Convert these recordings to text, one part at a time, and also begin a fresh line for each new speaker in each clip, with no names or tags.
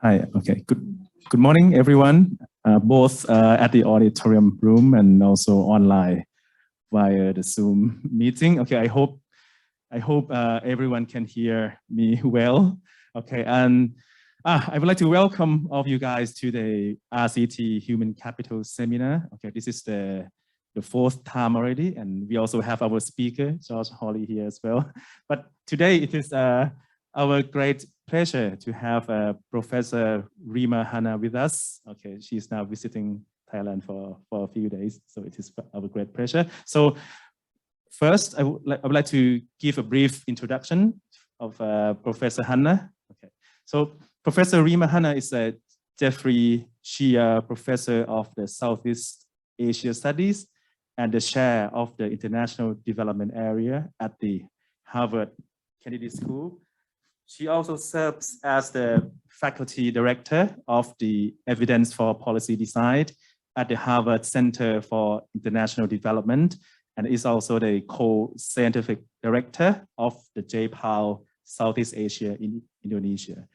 Hi. Okay. Good morning, everyone. Both at the auditorium room and also online via the Zoom meeting. Okay. I hope everyone can hear me well. Okay. And I would like to welcome all of you guys to the RCT Human Capital Seminar. Okay. This is the fourth time already, and we also have our speaker, George Hawley, here as well. But today it is our great pleasure to have Professor Rema Hanna with us. Okay, she's now visiting Thailand for a few days, so it is our great pleasure. So first, I would like to give a brief introduction of Professor Hanna. Okay, so Professor Rema Hanna is a Jeffrey Shea Professor of the Southeast Asia Studies and the chair of the International Development Area at the Harvard Kennedy School. She also serves as the faculty director of the Evidence for Policy Design at the Harvard Center for International Development, and is also the co-scientific director of the J-PAL Southeast Asia in Indonesia.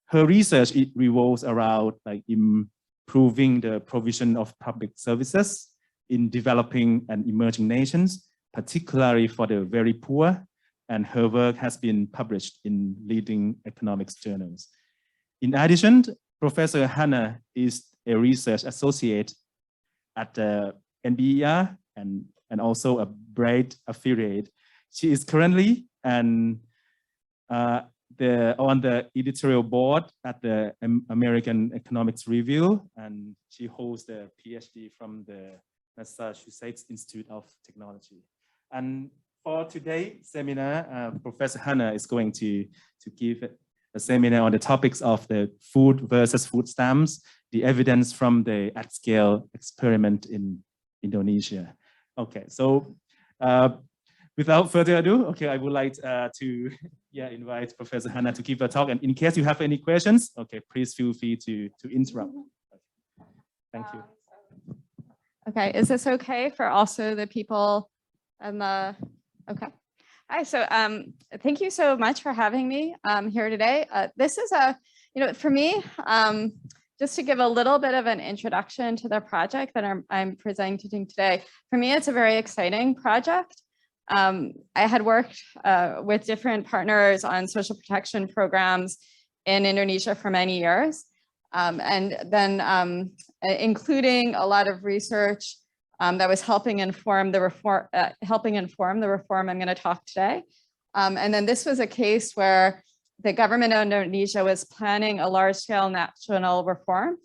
Her research revolves around improving the provision of public services in developing and emerging nations, particularly for the very poor, and her work has been published in leading economics journals. In addition, Professor Hanna is a research associate at the NBER and also a BRAID affiliate. She is currently on the editorial board at the American Economics Review, and she holds the PhD from the Massachusetts Institute of Technology. And for today's seminar, Professor Hanna is going to give a seminar on the topics of the food versus food stamps, the evidence from the at-scale experiment in Indonesia. Okay, so without further ado, okay, I would like to invite Professor Hanna to give a talk. And in case you have any questions, okay, please feel free to interrupt. Thank you.
Okay, is this okay for also the people and the, okay. Hi, so thank you so much for having me here today. This is for me, just to give a little bit of an introduction to the project that I'm presenting today. For me, it's a very exciting project. I had worked with different partners on social protection programs in Indonesia for many years. And then including a lot of research that was helping inform the reform I'm going to talk today. And then this was a case where the government of Indonesia was planning a large-scale national reform,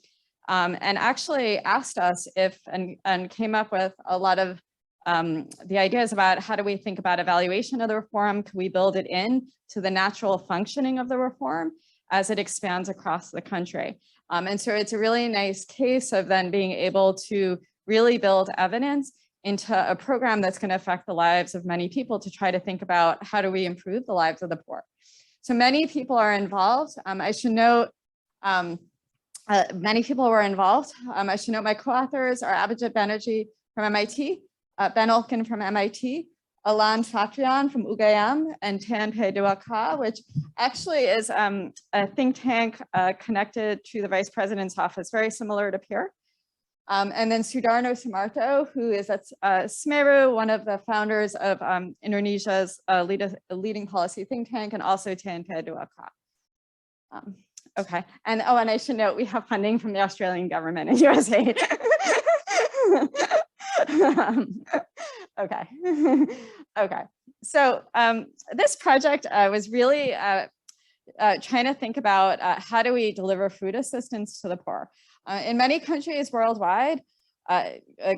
and actually asked us if and came up with a lot of the ideas about how do we think about evaluation of the reform? Can we build it in to the natural functioning of the reform as it expands across the country? And so it's a really nice case of then being able to really build evidence into a program that's going to affect the lives of many people to try to think about how do we improve the lives of the poor. So many people are involved. I should note many people were involved. I should note my co-authors are Abhijit Banerjee from MIT, Ben Olkin from MIT, Alan Satrian from UGM, and Tanpe Duaka, which actually is a think tank connected to the Vice President's office, very similar to PEER. And then Sudarno Sumarto, who is at Smeru, one of the founders of Indonesia's leading policy think tank, and also Tanpe Duaka. Okay, and and I should note we have funding from the Australian government and USAID. Okay. Okay. So this project was really trying to think about how do we deliver food assistance to the poor. In many countries worldwide,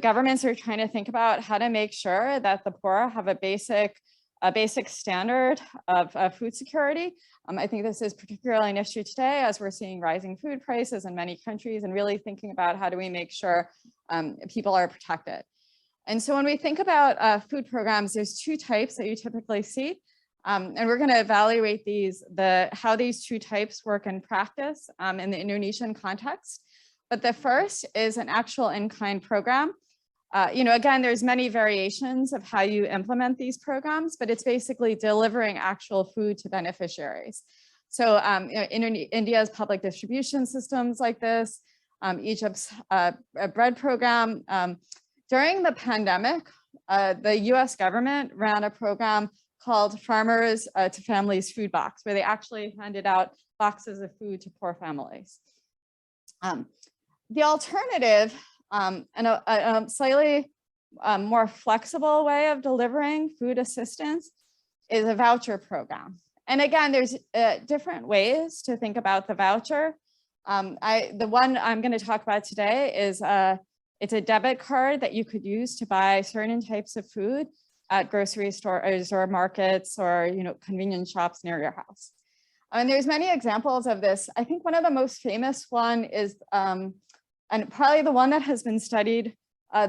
governments are trying to think about how to make sure that the poor have a basic standard of food security. I think this is particularly an issue today as we're seeing rising food prices in many countries, and really thinking about how do we make sure people are protected. And so when we think about food programs, there's two types that you typically see. And we're going to evaluate how these two types work in practice in the Indonesian context. But the first is an actual in-kind program. Again, there's many variations of how you implement these programs, but it's basically delivering actual food to beneficiaries. So India's public distribution systems like this, Egypt's bread program. During the pandemic, the US government ran a program called Farmers to Families Food Box, where they actually handed out boxes of food to poor families. The alternative, and a slightly more flexible way of delivering food assistance is a voucher program. And again, there's different ways to think about the voucher. The one I'm going to talk about today is it's a debit card that you could use to buy certain types of food at grocery stores or markets or convenience shops near your house. And there's many examples of this. I think one of the most famous one is, and probably the one that has been studied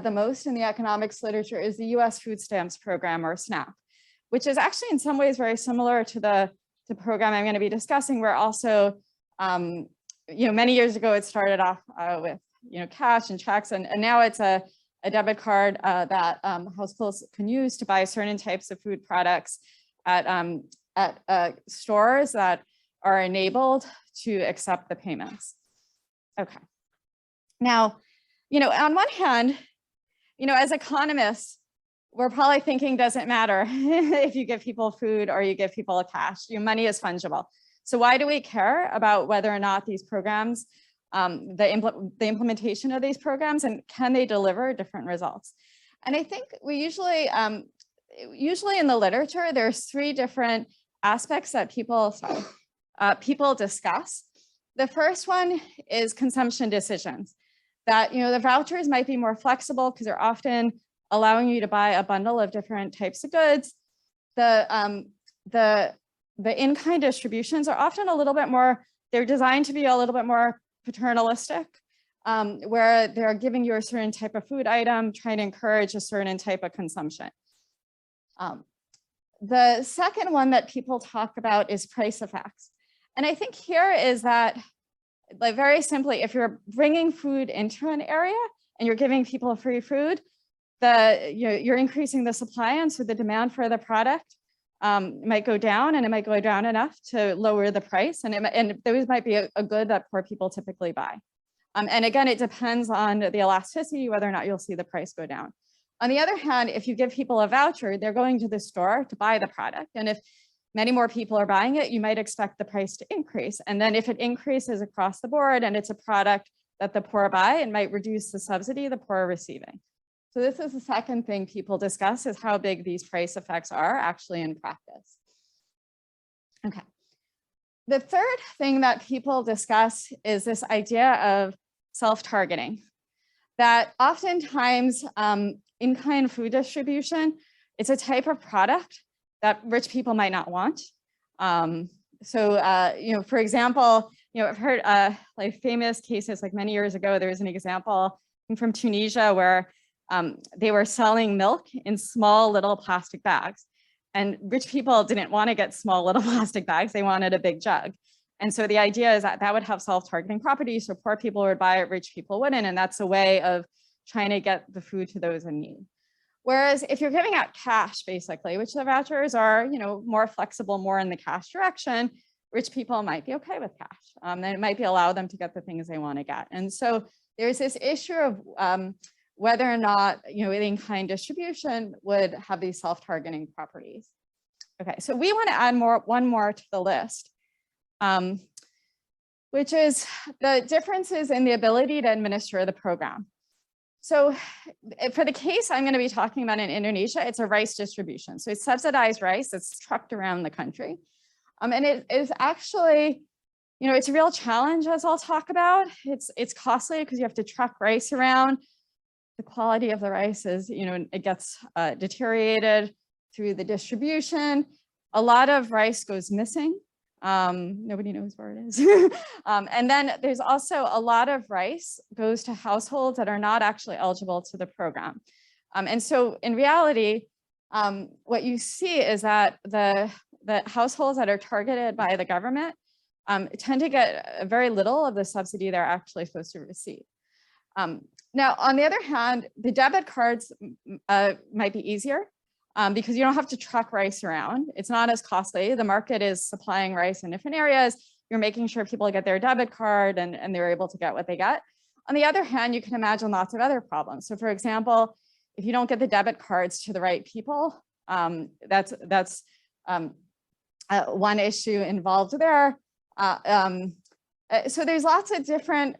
the most in the economics literature, is the US Food Stamps Program, or SNAP, which is actually in some ways very similar to the program I'm going to be discussing, where also, many years ago it started off with cash and checks, and now it's a debit card that households can use to buy certain types of food products at stores that are enabled to accept the payments. Okay. Now, on one hand, as economists, we're probably thinking, doesn't matter if you give people food or you give people cash. Your money is fungible. So why do we care about whether or not these programs, the implementation of these programs, and can they deliver different results? And I think we usually in the literature, there's three different aspects that people discuss. The first one is consumption decisions. That the vouchers might be more flexible because they're often allowing you to buy a bundle of different types of goods. The in-kind distributions are often a little bit more, they're designed to be a little bit more paternalistic, where they're giving you a certain type of food item, trying to encourage a certain type of consumption. The second one that people talk about is price effects. And I think here is that, like, very simply, if you're bringing food into an area and you're giving people free food, you're increasing the supply, and so the demand for the product might go down, and it might go down enough to lower the price, and those might be a good that poor people typically buy. And again, it depends on the elasticity, whether or not you'll see the price go down. On the other hand, if you give people a voucher, they're going to the store to buy the product, and if many more people are buying it, you might expect the price to increase. And then if it increases across the board and it's a product that the poor buy, it might reduce the subsidy the poor are receiving. So this is the second thing people discuss, is how big these price effects are actually in practice. Okay. The third thing that people discuss is this idea of self-targeting, that oftentimes in-kind food distribution, it's a type of product that rich people might not want. For example, I've heard like famous cases, like many years ago, there was an example from Tunisia where they were selling milk in small little plastic bags, and rich people didn't want to get small little plastic bags. They wanted a big jug. And so the idea is that that would have self-targeting properties. So poor people would buy it, rich people wouldn't. And that's a way of trying to get the food to those in need. Whereas if you're giving out cash, basically, which the vouchers are, more flexible, more in the cash direction, rich people might be okay with cash. And it might allow them to get the things they want to get. And so there's this issue of whether or not, in-kind distribution would have these self-targeting properties. Okay, so we want to add one more to the list, which is the differences in the ability to administer the program. So for the case I'm going to be talking about in Indonesia, it's a rice distribution. So it's subsidized rice that's trucked around the country. And it is actually, it's a real challenge, as I'll talk about. It's costly because you have to truck rice around. The quality of the rice is, it gets deteriorated through the distribution. A lot of rice goes missing. Nobody knows where it is. And then there's also a lot of rice goes to households that are not actually eligible to the program. And so in reality, what you see is that the households that are targeted by the government tend to get very little of the subsidy they're actually supposed to receive. Now, on the other hand, the debit cards might be easier. because you don't have to truck rice around. It's not as costly. The market is supplying rice in different areas. You're making sure people get their debit card and they're able to get what they get. On the other hand, you can imagine lots of other problems. So for example, if you don't get the debit cards to the right people, that's one issue involved there. So there's lots of different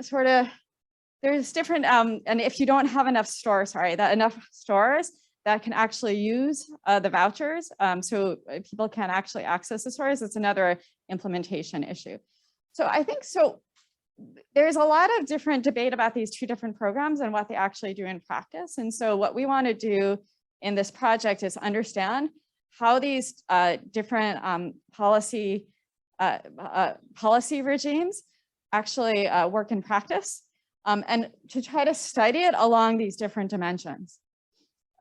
and if you don't have enough stores, enough stores that can actually use the vouchers, so people can actually access the stores, it's another implementation issue. So I think there's a lot of different debate about these two different programs and what they actually do in practice. And so what we want to do in this project is understand how these different policy regimes actually work in practice, and to try to study it along these different dimensions.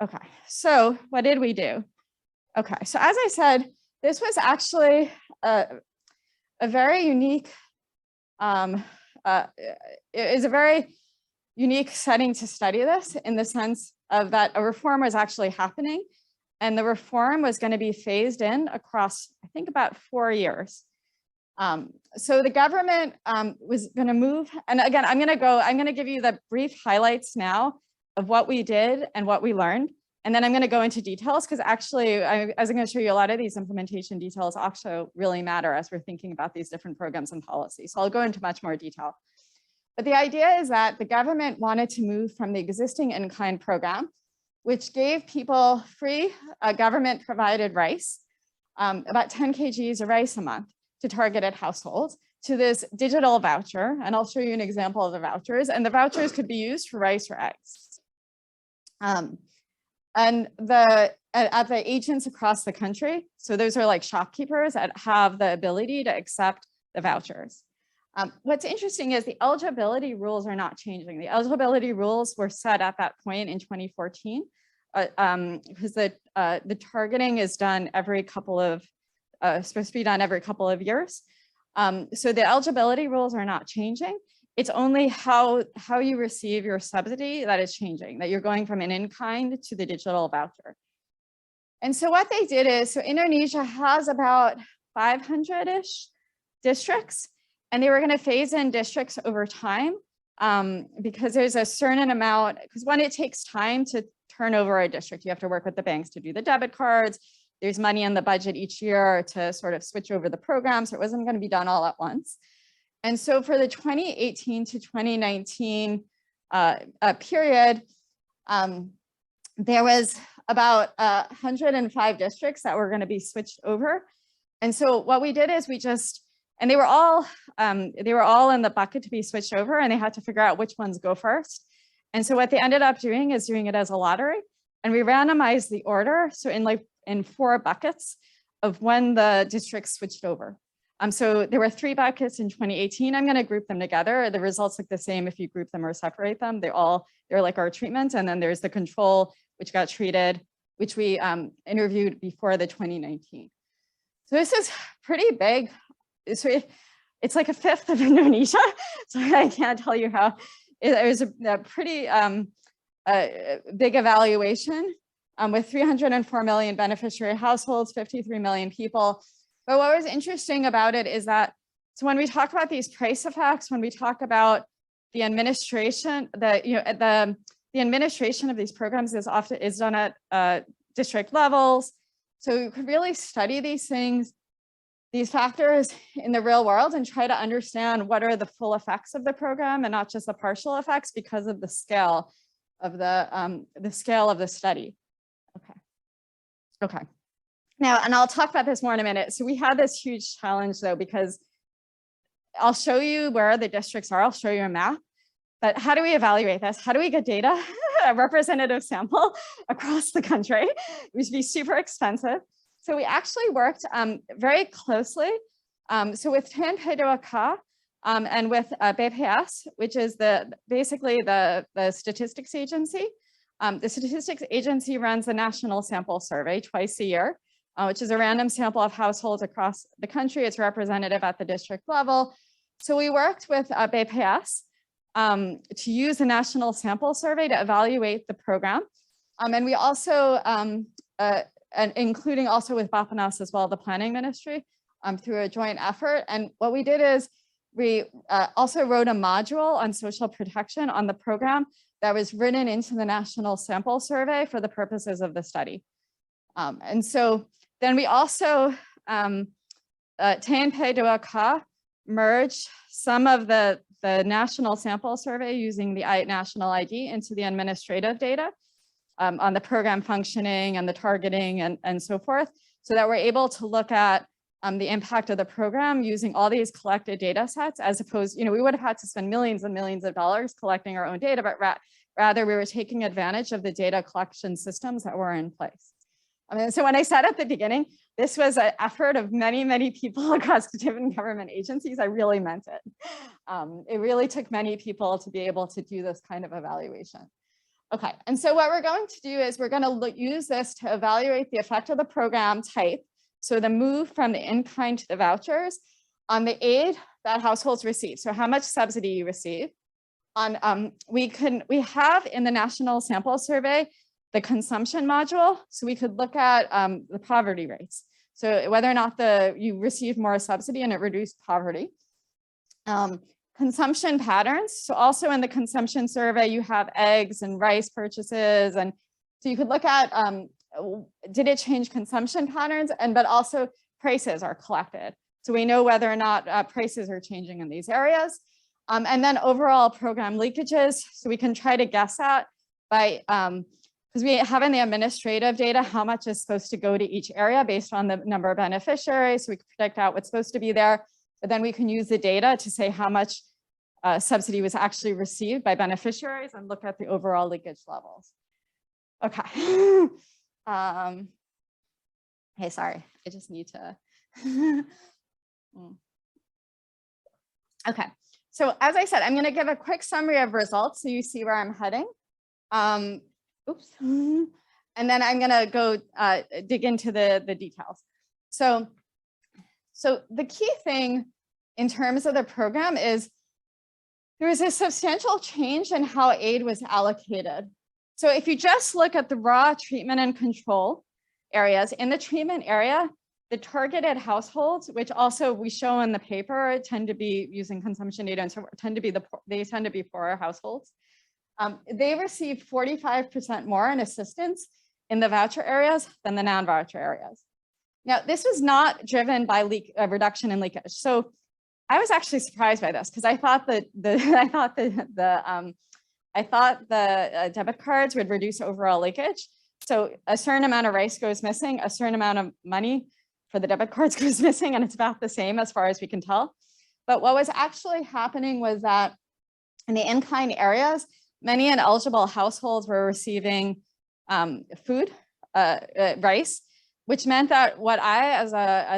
Okay, so what did we do? Okay, so as I said, this was actually a very unique, it is a very unique setting to study this, in the sense of that a reform was actually happening, and the reform was going to be phased in across, I think, about 4 years. So the government was going to move, and again, I'm going to give you the brief highlights now of what we did and what we learned. And then I'm going to go into details, because actually, as I'm going to show you, a lot of these implementation details also really matter as we're thinking about these different programs and policies. So I'll go into much more detail. But the idea is that the government wanted to move from the existing in-kind program, which gave people free government provided rice, about 10 kgs of rice a month to targeted households, to this digital voucher. And I'll show you an example of the vouchers. And the vouchers could be used for rice or eggs. And at the agents across the country, so those are like shopkeepers that have the ability to accept the vouchers. What's interesting is the eligibility rules are not changing. The eligibility rules were set at that point in 2014, because the targeting is done every couple of, supposed to be done every couple of years. So the eligibility rules are not changing. It's only how you receive your subsidy that is changing, that you're going from an in-kind to the digital voucher. And so what they did is, so Indonesia has about 500-ish districts, and they were going to phase in districts over time, because there's a certain amount, because when it takes time to turn over a district, you have to work with the banks to do the debit cards. There's money in the budget each year to sort of switch over the program, so it wasn't going to be done all at once. And so for the 2018 to 2019 period, there was about 105 districts that were going to be switched over. And so what we did is and they were all in the bucket to be switched over, and they had to figure out which ones go first. And so what they ended up doing is doing it as a lottery, and we randomized the order. So in 4 buckets of when the districts switched over. So there were 3 buckets in 2018. I'm going to group them together. The results look the same if you group them or separate them. They're like our treatment. And then there's the control, which got treated, which we interviewed before the 2019. So this is pretty big. So it's like a fifth of Indonesia. So I can't tell you how. It was a pretty big evaluation with 304 million beneficiary households, 53 million people. But what was interesting about it is that, so when we talk about these price effects, when we talk about the administration, the administration of these programs is done at district levels. So you could really study these things, these factors in the real world, and try to understand what are the full effects of the program and not just the partial effects, because of the scale of the study. Okay. Now, and I'll talk about this more in a minute. So we had this huge challenge though, because I'll show you where the districts are. I'll show you a map, but how do we evaluate this? How do we get data, a representative sample across the country? It would be super expensive. So we actually worked very closely. So with TNPWK and with BPS, which is basically the statistics agency. The statistics agency runs the National Sample Survey twice a year, which is a random sample of households across the country. It's representative at the district level. So we worked with BPS to use the National Sample Survey to evaluate the program. And we also and including also with Bapanas as well, the planning ministry, through a joint effort. And what we did is we also wrote a module on social protection on the program that was written into the National Sample Survey for the purposes of the study. And so then we also, TNP Duaka merged some of the National Sample Survey using the National ID into the administrative data on the program functioning and the targeting and so forth, so that we're able to look at the impact of the program using all these collected data sets, as opposed, we would have had to spend millions and millions of dollars collecting our own data, but rather we were taking advantage of the data collection systems that were in place. So when I said at the beginning, this was an effort of many, many people across different government agencies, I really meant it. It really took many people to be able to do this kind of evaluation. Okay, and so what we're going to do is we're going to use this to evaluate the effect of the program type. So the move from the in-kind to the vouchers on the aid that households receive. So how much subsidy you receive. We have in the National Sample Survey the consumption module, so we could look at the poverty rates. So whether or not you receive more subsidy and it reduced poverty. Consumption patterns. So also in the consumption survey, you have eggs and rice purchases, and so you could look at did it change consumption patterns, but also prices are collected. So we know whether or not prices are changing in these areas. And then overall program leakages. So we can try to guess that by, because we have in the administrative data how much is supposed to go to each area based on the number of beneficiaries. So we can predict out what's supposed to be there, but then we can use the data to say how much subsidy was actually received by beneficiaries and look at the overall leakage levels. Okay. Hey, sorry, I just need to. Okay, so as I said, I'm going to give a quick summary of results so you see where I'm heading. Oops. And then I'm going to go dig into the details. So the key thing in terms of the program is there was a substantial change in how aid was allocated. So if you just look at the raw treatment and control areas, in the treatment area, the targeted households, which also we show in the paper, tend to be using consumption data, and so tend to be poorer households. They receive 45% more in assistance in the voucher areas than the non-voucher areas. Now, this was not driven by reduction in leakage. So I was actually surprised by this because I thought the debit cards would reduce overall leakage. So a certain amount of rice goes missing, a certain amount of money for the debit cards goes missing, and it's about the same as far as we can tell. But what was actually happening was that in the in-kind areas, many ineligible households were receiving food, rice, which meant that what I, as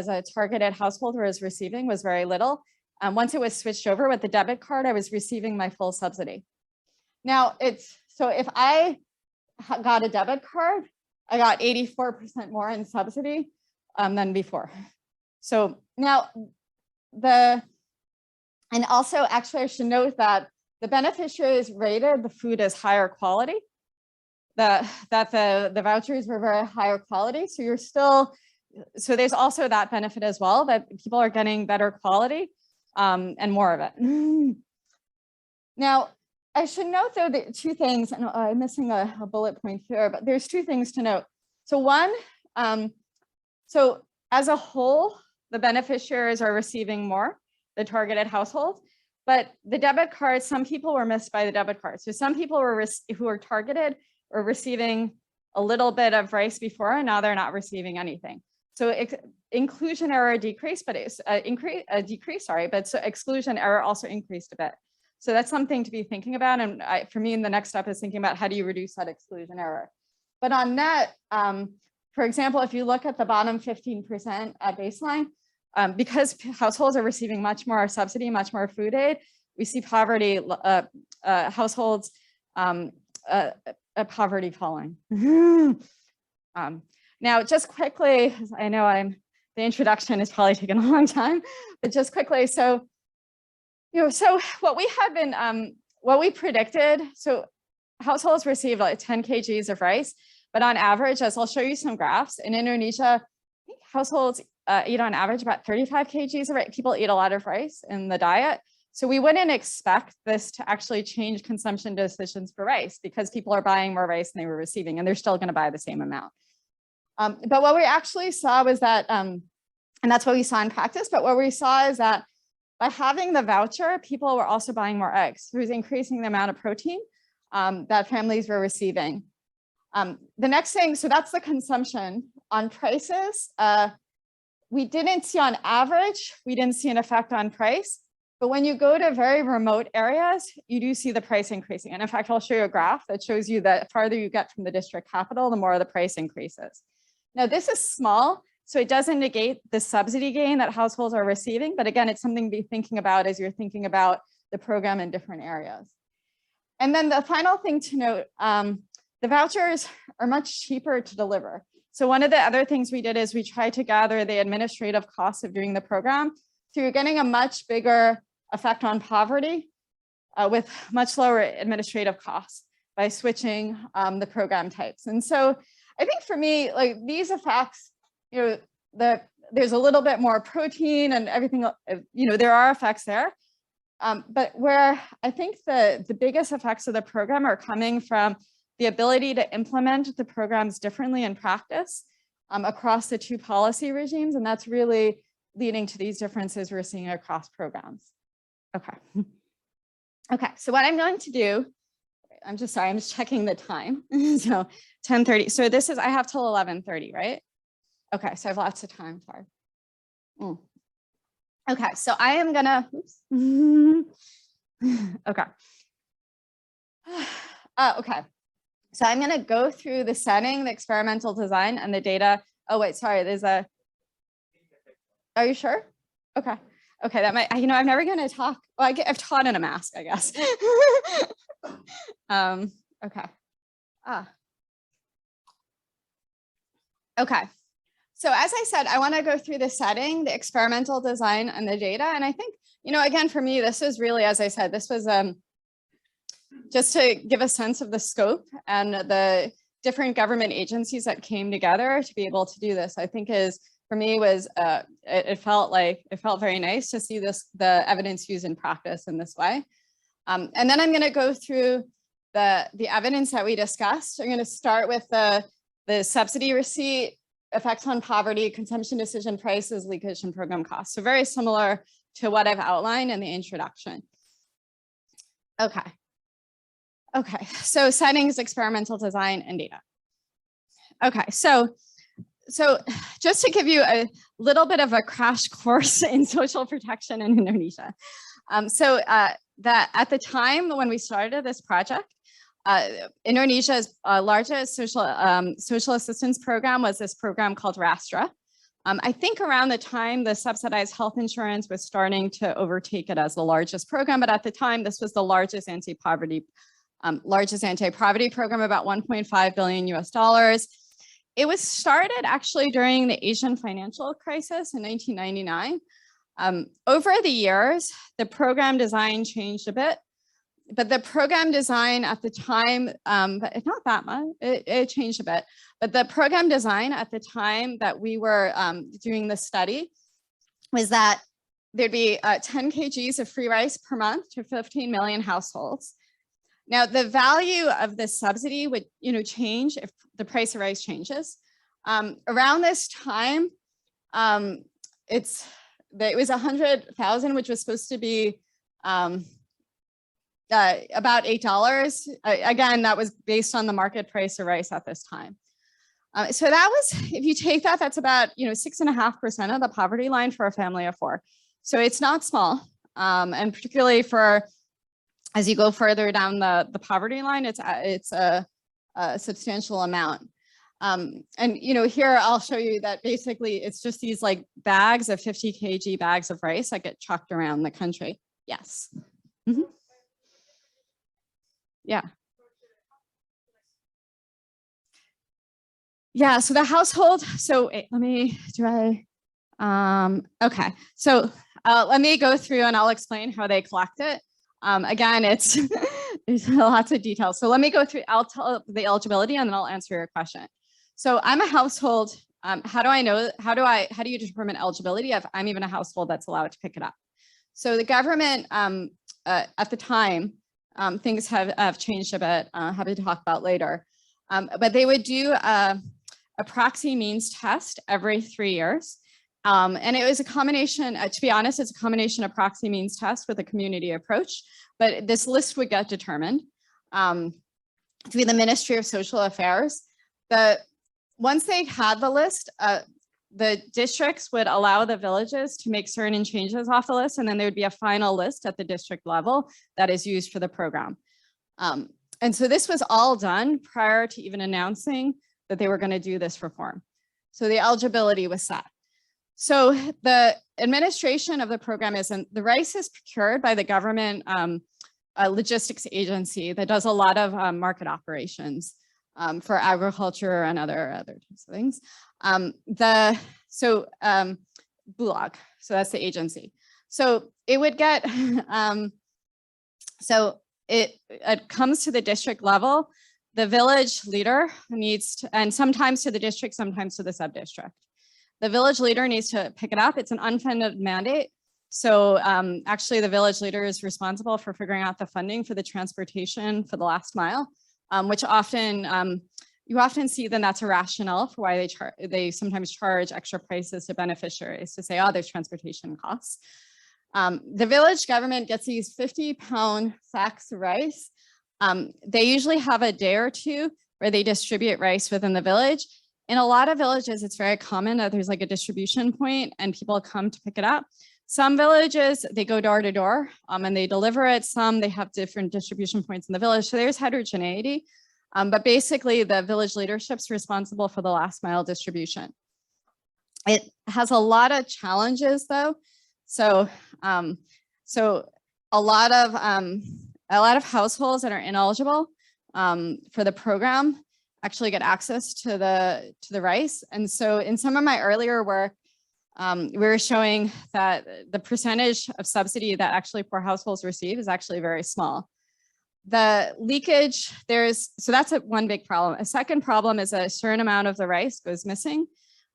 a targeted household, was receiving was very little. Once it was switched over with the debit card, I was receiving my full subsidy. Now, so if I got a debit card, I got 84% more in subsidy than before. So now and also actually I should note that the beneficiaries rated the food as higher quality, that the vouchers were very higher quality. So so there's also that benefit as well, that people are getting better quality and more of it. Now, I should note though that two things, and I'm missing a bullet point here, but there's two things to note. So one, so as a whole, the beneficiaries are receiving more, the targeted households, but the debit cards, some people were missed by the debit cards. So some people who were targeted were receiving a little bit of rice before, and now they're not receiving anything. So inclusion error decreased, but it's decreased, sorry, but so exclusion error also increased a bit. So that's something to be thinking about. And for me, the next step is thinking about how do you reduce that exclusion error. But on net, for example, if you look at the bottom 15% at baseline, because households are receiving much more subsidy, much more food aid, we see poverty, households, poverty falling. Now, just quickly, I know the introduction is probably taking a long time, but just quickly, so what we had been, what we predicted, so households received like 10 kgs of rice, But on average, as I'll show you some graphs, in Indonesia, I think households eat on average about 35 kgs of rice. People eat a lot of rice in the diet. So we wouldn't expect this to actually change consumption decisions for rice because people are buying more rice than they were receiving, and they're still going to buy the same amount. But what we actually saw was that, and that's what we saw in practice, but what we saw is that by having the voucher, people were also buying more eggs. So it was increasing the amount of protein that families were receiving. The next thing, so that's the consumption. On prices, we didn't see on average, we didn't see an effect on price. But when you go to very remote areas, you do see the price increasing. And in fact, I'll show you a graph that shows you that the farther you get from the district capital, the more the price increases. Now, this is small, so it doesn't negate the subsidy gain that households are receiving. But again, it's something to be thinking about as you're thinking about the program in different areas. And then the final thing to note, the vouchers are much cheaper to deliver. So one of the other things we did is we tried to gather the administrative costs of doing the program. So you're getting a much bigger effect on poverty with much lower administrative costs by switching the program types. And so I think for me, like these effects, you know, there's a little bit more protein and everything, you know, there are effects there. But where I think the biggest effects of the program are coming from the ability to implement the programs differently in practice across the two policy regimes. And that's really leading to these differences we're seeing across programs. Okay. Okay, so what I'm going to do, I'm just checking the time. So 10:30. So this is, I have till 11:30, right? Okay, so I have lots of time, sorry. Okay, so I am gonna, okay. Okay, so I'm gonna go through the setting, the experimental design, and the data. Oh wait, sorry, there's a, are you sure? Okay. Okay, that might, you know, I'm never gonna talk. Well, I've taught in a mask, I guess. Okay. Okay. So as I said, I want to go through the setting, the experimental design, and the data. And I think, you know, again, for me, this was really, as I said, this was just to give a sense of the scope and the different government agencies that came together to be able to do this. I think is, for me, was it felt very nice to see the evidence used in practice in this way. And then I'm going to go through the evidence that we discussed. I'm going to start with the subsidy receipt, effects on poverty, consumption decision prices, leakage, and program costs. So very similar to what I've outlined in the introduction. Okay. Okay, so settings, experimental design, and data. Okay, so just to give you a little bit of a crash course in social protection in Indonesia. That at the time when we started this project, Indonesia's largest social assistance program was this program called Rastra. I think around the time the subsidized health insurance was starting to overtake it as the largest program, but at the time this was the largest anti-poverty program, about $1.5 billion US. It was started actually during the Asian financial crisis in 1999. Over the years, the program design changed a bit, but the program design at the time, but not that much, it changed a bit. But the program design at the time that we were doing the study was that there'd be 10 kgs of free rice per month to 15 million households. Now, the value of this subsidy would, change if the price of rice changes. Around this time, it was 100,000, which was supposed to be about $8. Again, that was based on the market price of rice at this time. So that was, if you take that, that's about 6.5% of the poverty line for a family of 4. So it's not small, and particularly for as you go further down the poverty line, it's a substantial amount. And here I'll show you that basically it's just these like bags of 50 kg bags of rice that get chucked around the country. Yes. Mm-hmm. Yeah. Yeah, so the household, so let me, okay. So let me go through and I'll explain how they collect it. Again, it's there's lots of details. So let me go through, I'll tell the eligibility and then I'll answer your question. So I'm a household. How do I know, how do you determine eligibility if I'm even a household that's allowed to pick it up? So the government at the time, things have changed a bit, happy to talk about later. But they would do a proxy means test every 3 years. And it was a combination, to be honest, it's a combination of proxy means test with a community approach, but this list would get determined through the Ministry of Social Affairs. Once they had the list, the districts would allow the villages to make certain changes off the list, and then there would be a final list at the district level that is used for the program. And so this was all done prior to even announcing that they were going to do this reform. So the eligibility was set. So the administration of the program the rice is procured by the government logistics agency that does a lot of market operations for agriculture and other types of things. BULOG, so that's the agency. So it would get, so it comes to the district level. The village leader needs to, and sometimes to the district, sometimes to the sub-district. The village leader needs to pick it up. It's an unfunded mandate. So actually the village leader is responsible for figuring out the funding for the transportation for the last mile, which often, you often see then that's a rationale for why they sometimes charge extra prices to beneficiaries to say, oh, there's transportation costs. The village government gets these 50-pound sacks of rice. They usually have a day or two where they distribute rice within the village. In a lot of villages, it's very common that there's like a distribution point and people come to pick it up. Some villages, they go door to door and they deliver it. Some, they have different distribution points in the village. So there's heterogeneity. But basically, the village leadership's responsible for the last mile distribution. It has a lot of challenges, though. So, a lot of households that are ineligible for the program actually get access to the rice. And so, in some of my earlier work, we were showing that the percentage of subsidy that actually poor households receive is actually very small. The leakage, so that's one big problem. A second problem is a certain amount of the rice goes missing.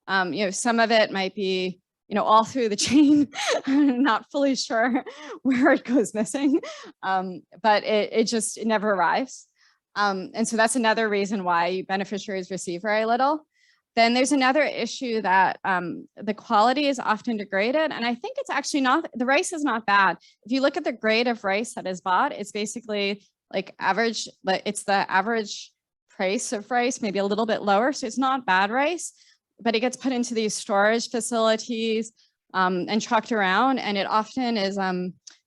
Some of it might be, all through the chain. I'm not fully sure where it goes missing, but it never arrives. And so that's another reason why beneficiaries receive very little. Then there's another issue that the quality is often degraded. And I think it's actually not, the rice is not bad. If you look at the grade of rice that is bought, it's basically like average, but it's the average price of rice, maybe a little bit lower. So it's not bad rice, but it gets put into these storage facilities and trucked around. And it often is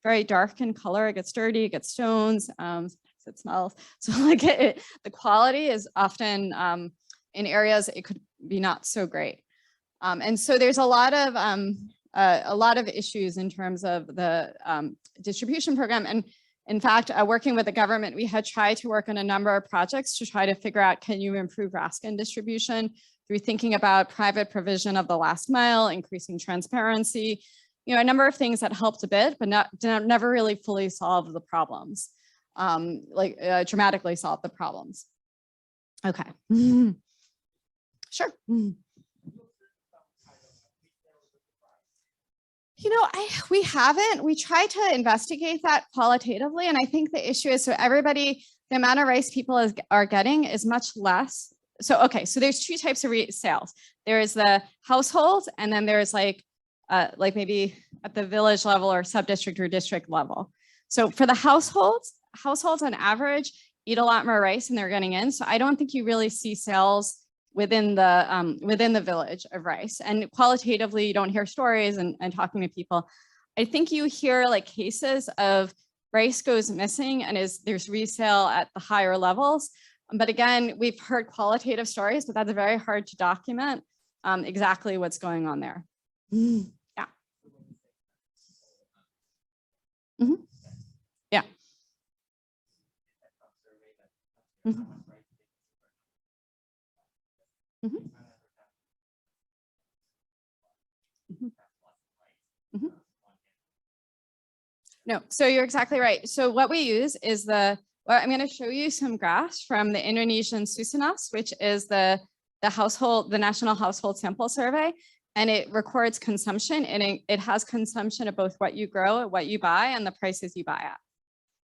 very dark in color. It gets dirty, it gets stones, it smells. So like the quality is often in areas it could be not so great. And so there's a lot of issues in terms of the distribution program. And in fact, working with the government, we had tried to work on a number of projects to try to figure out, can you improve RASCN distribution through thinking about private provision of the last mile, increasing transparency, a number of things that helped a bit, but never really fully solved the problems, dramatically solved the problems. Okay. Sure. We haven't. We try to investigate that qualitatively. And I think the issue is, so everybody, the amount of rice people are getting is much less. So, okay, so there's two types of sales. There is the household, and then there's like maybe at the village level or sub-district or district level. So for the households on average eat a lot more rice than they're getting in. So I don't think you really see sales within the village of rice. And qualitatively, you don't hear stories and talking to people. I think you hear like cases of rice goes missing and there's resale at the higher levels. But again, we've heard qualitative stories, but that's very hard to document exactly what's going on there. Yeah. Mm-hmm. Yeah. Mm-hmm. Mm-hmm. Mm-hmm. No, so you're exactly right. So what we use is Well, I'm going to show you some graphs from the Indonesian Susunas, which is the national household sample survey. And it records consumption, and it has consumption of both what you grow, what you buy, and the prices you buy at.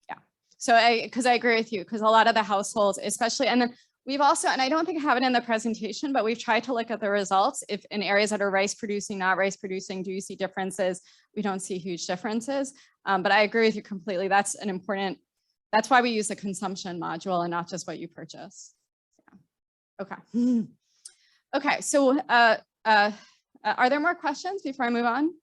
Yeah. So because I agree with you, because a lot of the households, especially, and then we've also, and I don't think I have it in the presentation, but we've tried to look at the results. If in areas that are rice producing, not rice producing, do you see differences? We don't see huge differences. But I agree with you completely. That's an important, that's why we use the consumption module and not just what you purchase. Yeah. Okay. Okay. So are there more questions before I move on?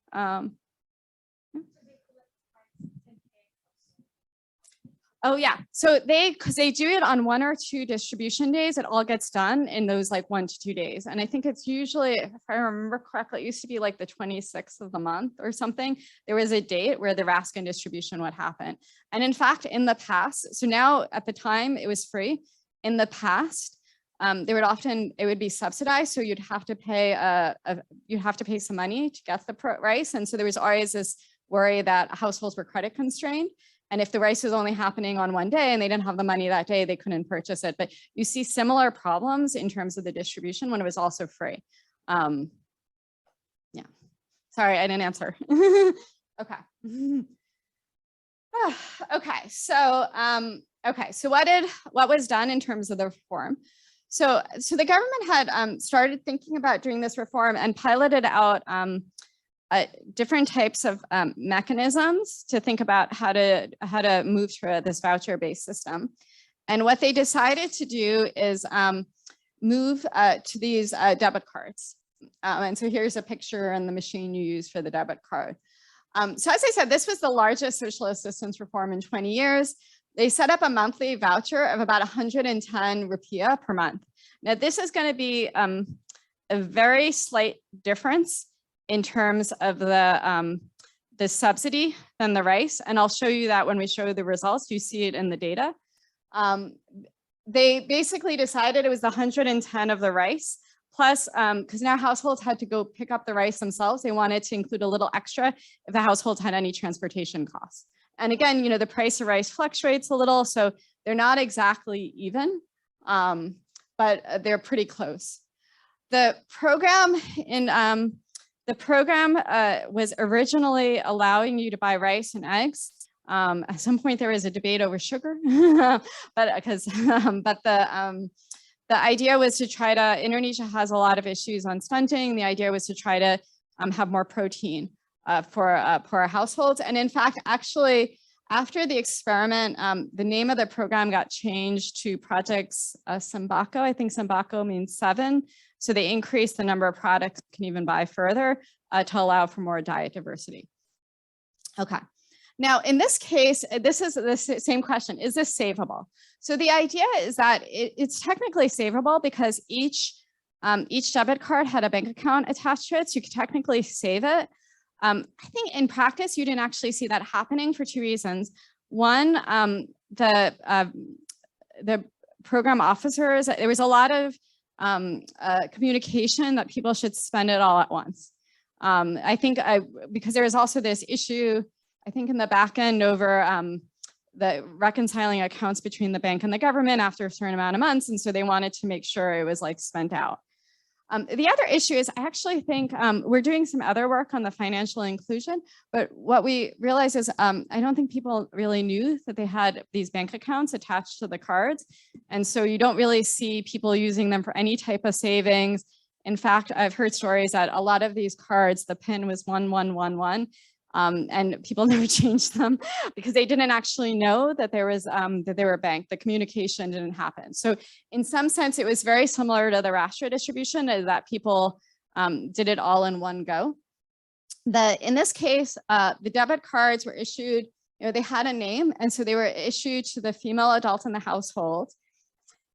Oh yeah, so because they do it on 1 or 2 distribution days, it all gets done in those like 1 to 2 days. And I think it's usually, if I remember correctly, it used to be like the 26th of the month or something. There was a date where the Raskin distribution would happen. And in fact, in the past, so now at the time it was free. In the past, it would be subsidized. So you'd have to pay some money to get the rice. And so there was always this worry that households were credit constrained. And if the rice was only happening on 1 day and they didn't have the money that day, they couldn't purchase it. But you see similar problems in terms of the distribution when it was also free. Yeah. Sorry, I didn't answer. Okay. Okay. So what was done in terms of the reform? So the government had started thinking about doing this reform and piloted out different types of mechanisms to think about how to move to this voucher-based system. And what they decided to do is move to these debit cards. And so here's a picture and the machine you use for the debit card. So as I said, this was the largest social assistance reform in 20 years. They set up a monthly voucher of about 110 rupiah per month. Now this is going to be a very slight difference in terms of the subsidy than the rice. And I'll show you that when we show the results. You see it in the data. They basically decided it was the 110 of the rice, plus, because now households had to go pick up the rice themselves. They wanted to include a little extra if the households had any transportation costs. And again, the price of rice fluctuates a little, so they're not exactly even, but they're pretty close. The program was originally allowing you to buy rice and eggs. At some point there was a debate over sugar, but the idea was to try to, Indonesia has a lot of issues on stunting. The idea was to try to have more protein for our households. And in fact, actually, after the experiment, the name of the program got changed to Projects Sembako. I think Sembako means 7. So they increased the number of products you can even buy further to allow for more diet diversity. Okay. Now, in this case, this is the same question. Is this savable? So the idea is that it's technically savable because each debit card had a bank account attached to it. So you could technically save it. I think in practice, you didn't actually see that happening for 2 reasons. One, the program officers, there was a lot of communication that people should spend it all at once. I think because there was also this issue, I think in the back end over the reconciling accounts between the bank and the government after a certain amount of months. And so they wanted to make sure it was like spent out. The other issue is I actually think we're doing some other work on the financial inclusion, but what we realized is I don't think people really knew that they had these bank accounts attached to the cards. And so you don't really see people using them for any type of savings. In fact, I've heard stories that a lot of these cards, the PIN was 1111. And people never changed them because they didn't actually know that there was that they were banked. The communication didn't happen. So in some sense, it was very similar to the Rastra distribution, that people did it all in one go. In this case, the debit cards were issued, they had a name, and so they were issued to the female adult in the household.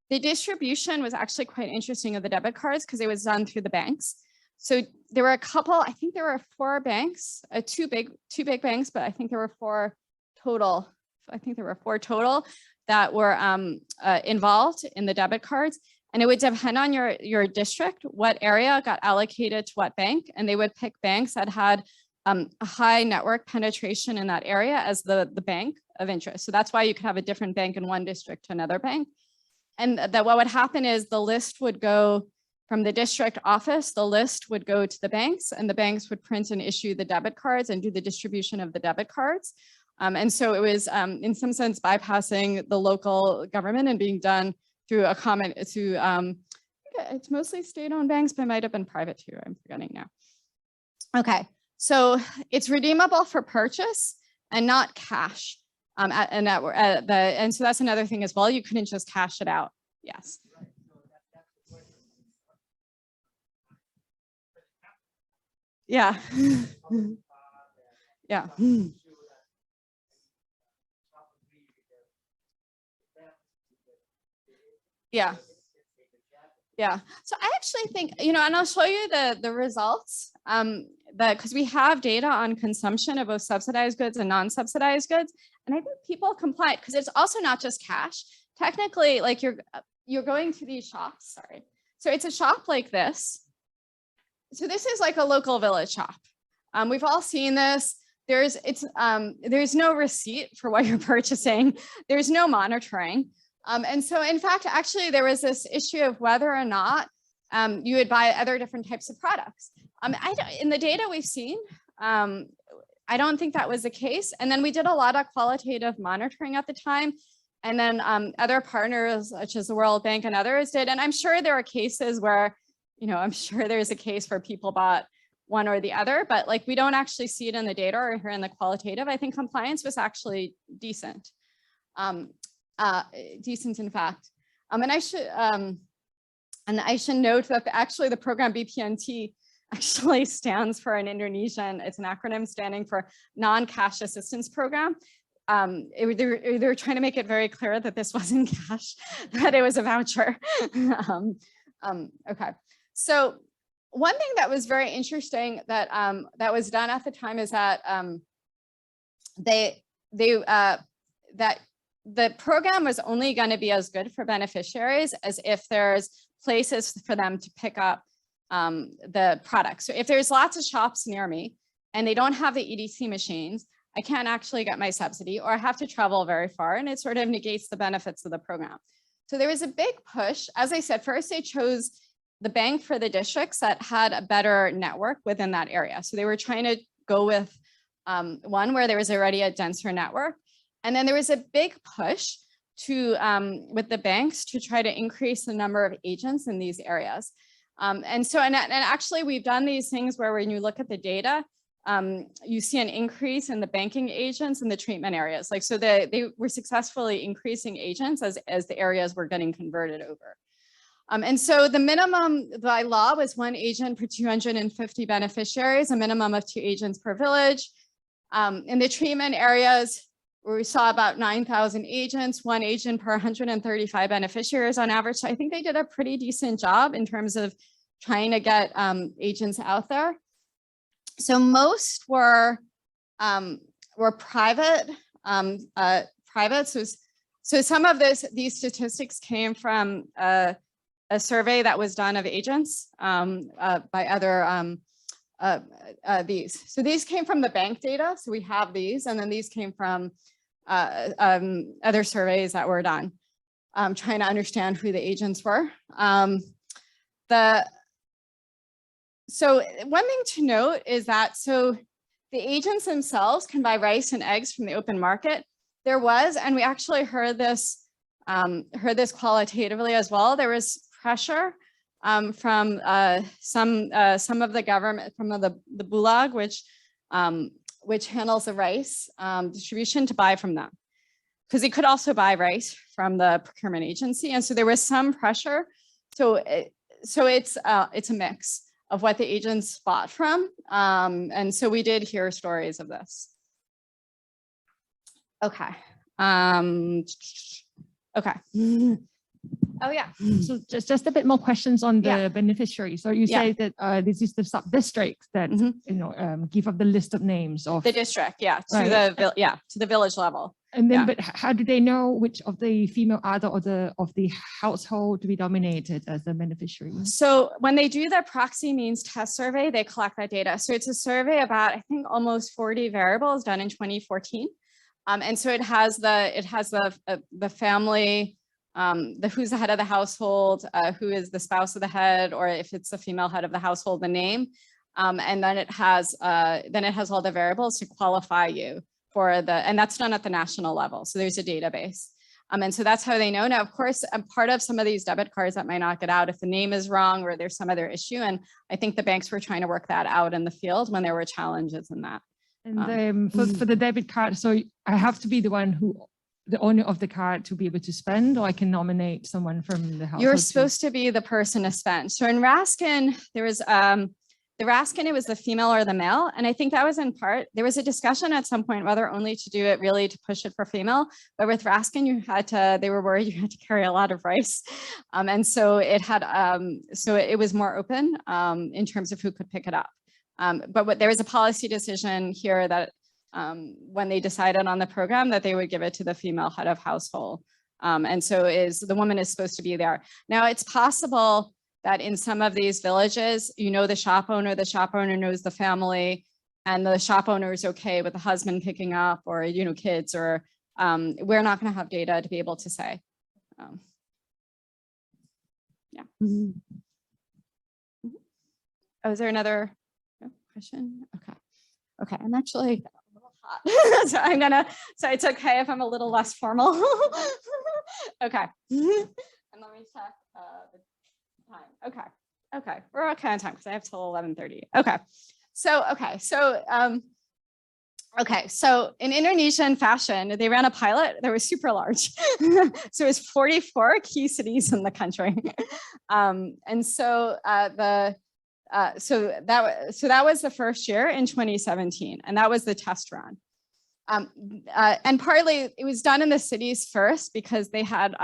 The distribution was actually quite interesting of the debit cards because it was done through the banks. So there were a couple, I think there were 4 banks, two big banks, but I think there were 4 total. I think there were 4 total that were involved in the debit cards. And it would depend on your district, what area got allocated to what bank. And they would pick banks that had a high network penetration in that area as the bank of interest. So that's why you could have a different bank in one district to another bank. And that what would happen is the list would go from the district office, the list would go to the banks, and the banks would print and issue the debit cards and do the distribution of the debit cards. And so it was in some sense bypassing the local government and being done through a common, it's mostly state-owned banks, but it might have been private too, I'm forgetting now. Okay, so it's redeemable for purchase and not cash. And so that's another thing as well. You couldn't just cash it out. Yes. Yeah. Yeah. Yeah. Yeah. So I actually think, and I'll show you the results, because we have data on consumption of both subsidized goods and non-subsidized goods. And I think people complied because it's also not just cash. Technically, like you're going to these shops, sorry. So it's a shop like this. So this is like a local village shop. We've all seen this. There's no receipt for what you're purchasing. There's no monitoring. And so in fact, actually, there was this issue of whether or not you would buy other different types of products. In the data we've seen, I don't think that was the case. And then we did a lot of qualitative monitoring at the time. And then other partners, such as the World Bank and others did. And I'm sure there are cases where, I'm sure there's a case where people bought one or the other, but like we don't actually see it in the data or here in the qualitative. I think compliance was actually decent. Decent in fact. And I should note that actually the program BPNT actually stands for an Indonesian, it's an acronym standing for non-cash assistance program. They were trying to make it very clear that this wasn't cash, that it was a voucher. Okay, so one thing that was very interesting that that was done at the time is that that the program was only going to be as good for beneficiaries as if there's places for them to pick up the products. So if there's lots of shops near me and they don't have the EDC machines, I can't actually get my subsidy, or I have to travel very far, and it sort of negates the benefits of the program. So there was a big push. As I said, first they chose the bank for the districts that had a better network within that area. So they were trying to go with one where there was already a denser network. And then there was a big push to with the banks to try to increase the number of agents in these areas. And actually we've done these things where when you look at the data, you see an increase in the banking agents in the treatment areas. Like, so they were successfully increasing agents as the areas were getting converted over. And so the minimum by law was 1 agent per 250 beneficiaries, a minimum of 2 agents per village. In the treatment areas, where we saw about 9,000 agents, 1 agent per 135 beneficiaries on average. So I think they did a pretty decent job in terms of trying to get agents out there. So most were private. So some of these statistics came from a survey that was done of agents by other these. So these came from the bank data. So we have these, and then these came from other surveys that were done, trying to understand who the agents were. So one thing to note is that, so the agents themselves can buy rice and eggs from the open market. There was, and we actually heard this qualitatively as well, there was pressure from some of the government, from the Bulag, which handles the rice distribution, to buy from them, because they could also buy rice from the procurement agency, and so there was some pressure. So it's a mix of what the agents bought from, and so we did hear stories of this. Okay. Okay. Oh yeah.
So just a bit more questions on the beneficiaries. So you say that this is the sub-districts that give up the list of names of
the district, to the village level.
And then, but how do they know which of the female adult or of the household to be dominated as the beneficiary?
So when they do the proxy means test survey, they collect that data. So it's a survey about, I think, almost 40 variables done in 2014. And so it has the family, who's the head of the household, who is the spouse of the head, or if it's the female head of the household, the name. And then it has all the variables to qualify you for and that's done at the national level. So there's a database. And so that's how they know. Now, of course, part of some of these debit cards that might not get out if the name is wrong or there's some other issue. And I think the banks were trying to work that out in the field when there were challenges in that.
And for the debit card, so I have to be the owner of the card to be able to spend, or I can nominate someone from the household?
You're supposed to be the person to spend. So in Raskin, there was the Raskin, it was the female or the male. And I think that was in part, there was a discussion at some point whether only to do it really to push it for female, but with Raskin, they were worried you had to carry a lot of rice. And so it was more open in terms of who could pick it up. But there was a policy decision here that when they decided on the program that they would give it to the female head of household. And so the woman is supposed to be there. Now it's possible that in some of these villages, the shop owner knows the family, and the shop owner is okay with the husband picking up, or, kids, or we're not going to have data to be able to say. Yeah. Oh, is there another question? Okay. I'm actually a little hot. So it's okay if I'm a little less formal. Okay. And let me check the time. Okay. We're okay on time because I have till 11:30. So in Indonesian fashion, they ran a pilot that was super large. So it was 44 key cities in the country. And so that was the first year in 2017, and that was the test run. And partly it was done in the cities first because they had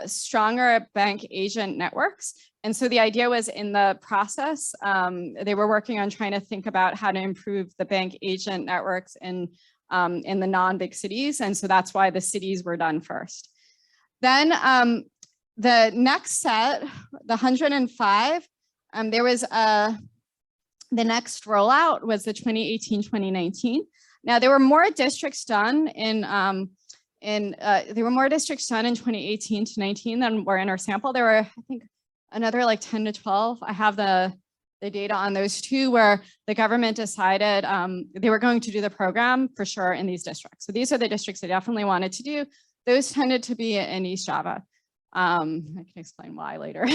stronger bank agent networks. And so the idea was in the process, they were working on trying to think about how to improve the bank agent networks in the non-big cities. And so that's why the cities were done first. Then the next set, the 105, there was the next rollout was the 2018-2019. Now there were more districts done in 2018 to 19 than were in our sample. There were, I think, another like 10 to 12. I have the data on those two where the government decided they were going to do the program for sure in these districts. So these are the districts they definitely wanted to do. Those tended to be in East Java. I can explain why later.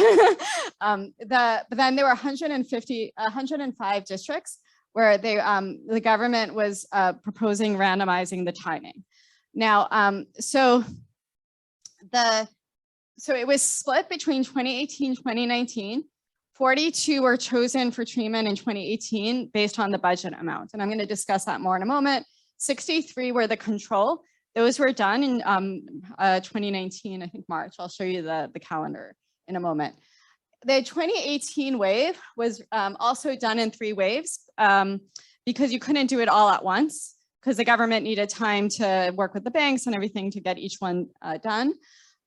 But then there were 105 districts where the government was proposing randomizing the timing. Now, so it was split between 2018, 2019. 42 were chosen for treatment in 2018 based on the budget amount. And I'm going to discuss that more in a moment. 63 were the control. Those were done in 2019, I think March. I'll show you the calendar in a moment. The 2018 wave was also done in 3 waves because you couldn't do it all at once because the government needed time to work with the banks and everything to get each one done.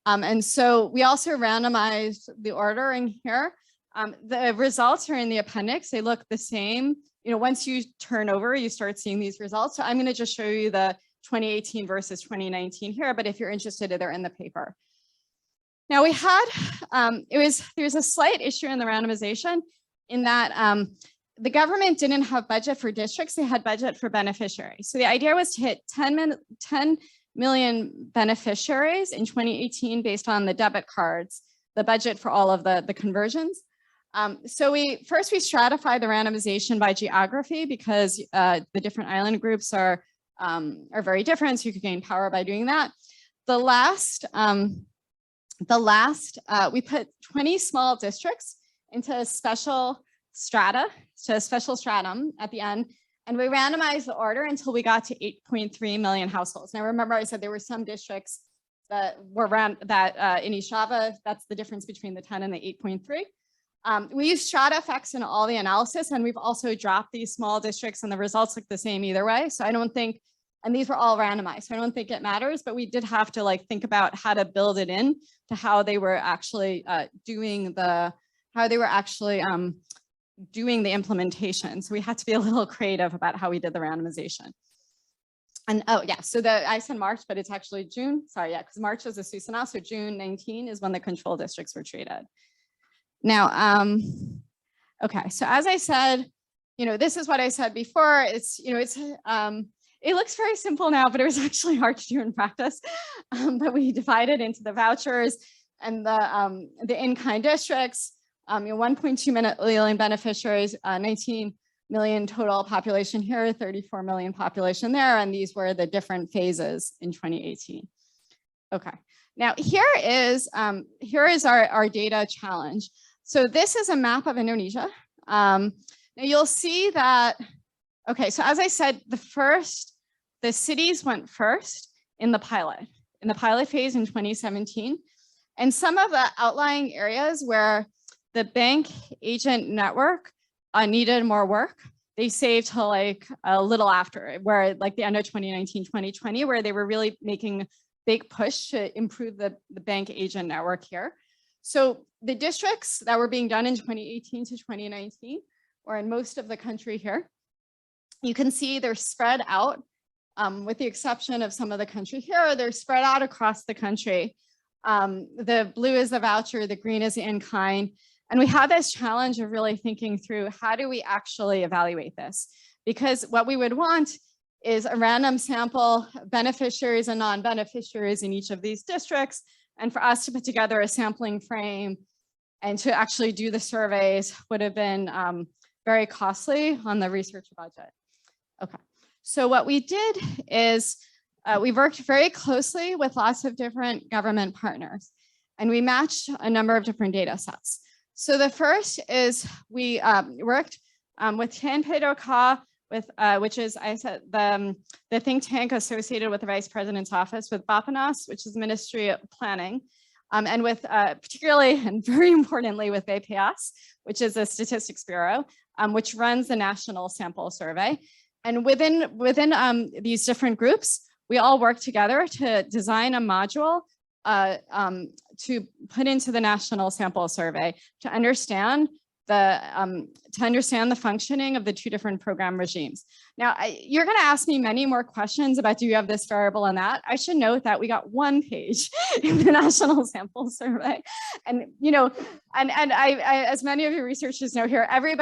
And so we also randomized the ordering here. The results are in the appendix. They look the same. Once you turn over, you start seeing these results. So I'm going to just show you the 2018 versus 2019 here, but if you're interested, they're in the paper. Now we had, there was a slight issue in the randomization in that the government didn't have budget for districts, they had budget for beneficiaries. So the idea was to hit 10 million beneficiaries in 2018 based on the debit cards, the budget for all of the conversions. So we stratified the randomization by geography because the different island groups are very different, so you could gain power by doing that. We put 20 small districts into a special strata, so a special stratum at the end, and we randomized the order until we got to 8.3 million households. Now remember I said there were some districts that were in East Java, that's the difference between the 10 and the 8.3. We used strata effects in all the analysis, and we've also dropped these small districts and the results look the same either way. So I don't think And these were all randomized. So I don't think it matters, but we did have to like think about how to build it in to how they were actually doing the implementation. So we had to be a little creative about how we did the randomization. And oh yeah, so I said March, but it's actually June. Sorry, yeah, because March is a SUSANA, so June 19 is when the control districts were treated. Now, okay, so as I said, this is what I said before. It's, it looks very simple now, but it was actually hard to do in practice. But we divided into the vouchers and the in-kind districts. 1.2 million beneficiaries, 19 million total population here, 34 million population there, and these were the different phases in 2018. Okay, now here is our data challenge. So this is a map of Indonesia. Now you'll see that, okay, so as I said, the cities went first in the pilot phase in 2017. And some of the outlying areas where the bank agent network needed more work, they saved till like a little after, where like the end of 2019, 2020, where they were really making a big push to improve the bank agent network here. So the districts that were being done in 2018 to 2019, or in most of the country here, you can see they're spread out, with the exception of some of the country here, they're spread out across the country. The blue is the voucher, the green is the in-kind. And we have this challenge of really thinking through how do we actually evaluate this? Because what we would want is a random sample of beneficiaries and non-beneficiaries in each of these districts. And for us to put together a sampling frame and to actually do the surveys would have been very costly on the research budget. Okay, so what we did is we worked very closely with lots of different government partners, and we matched a number of different data sets. So the first is we worked with TNP-DOCA, which is, I said, the think tank associated with the Vice President's office, with Bappenas, which is Ministry of Planning, and with particularly and very importantly with BPS, which is the Statistics Bureau, which runs the National Sample Survey. And within these different groups, we all work together to design a module to put into the National Sample Survey to understand the functioning of the two different program regimes. Now, you're going to ask me many more questions about do you have this variable and that. I should note that we got 1 page in the National Sample Survey, and I, as many of you researchers know here, every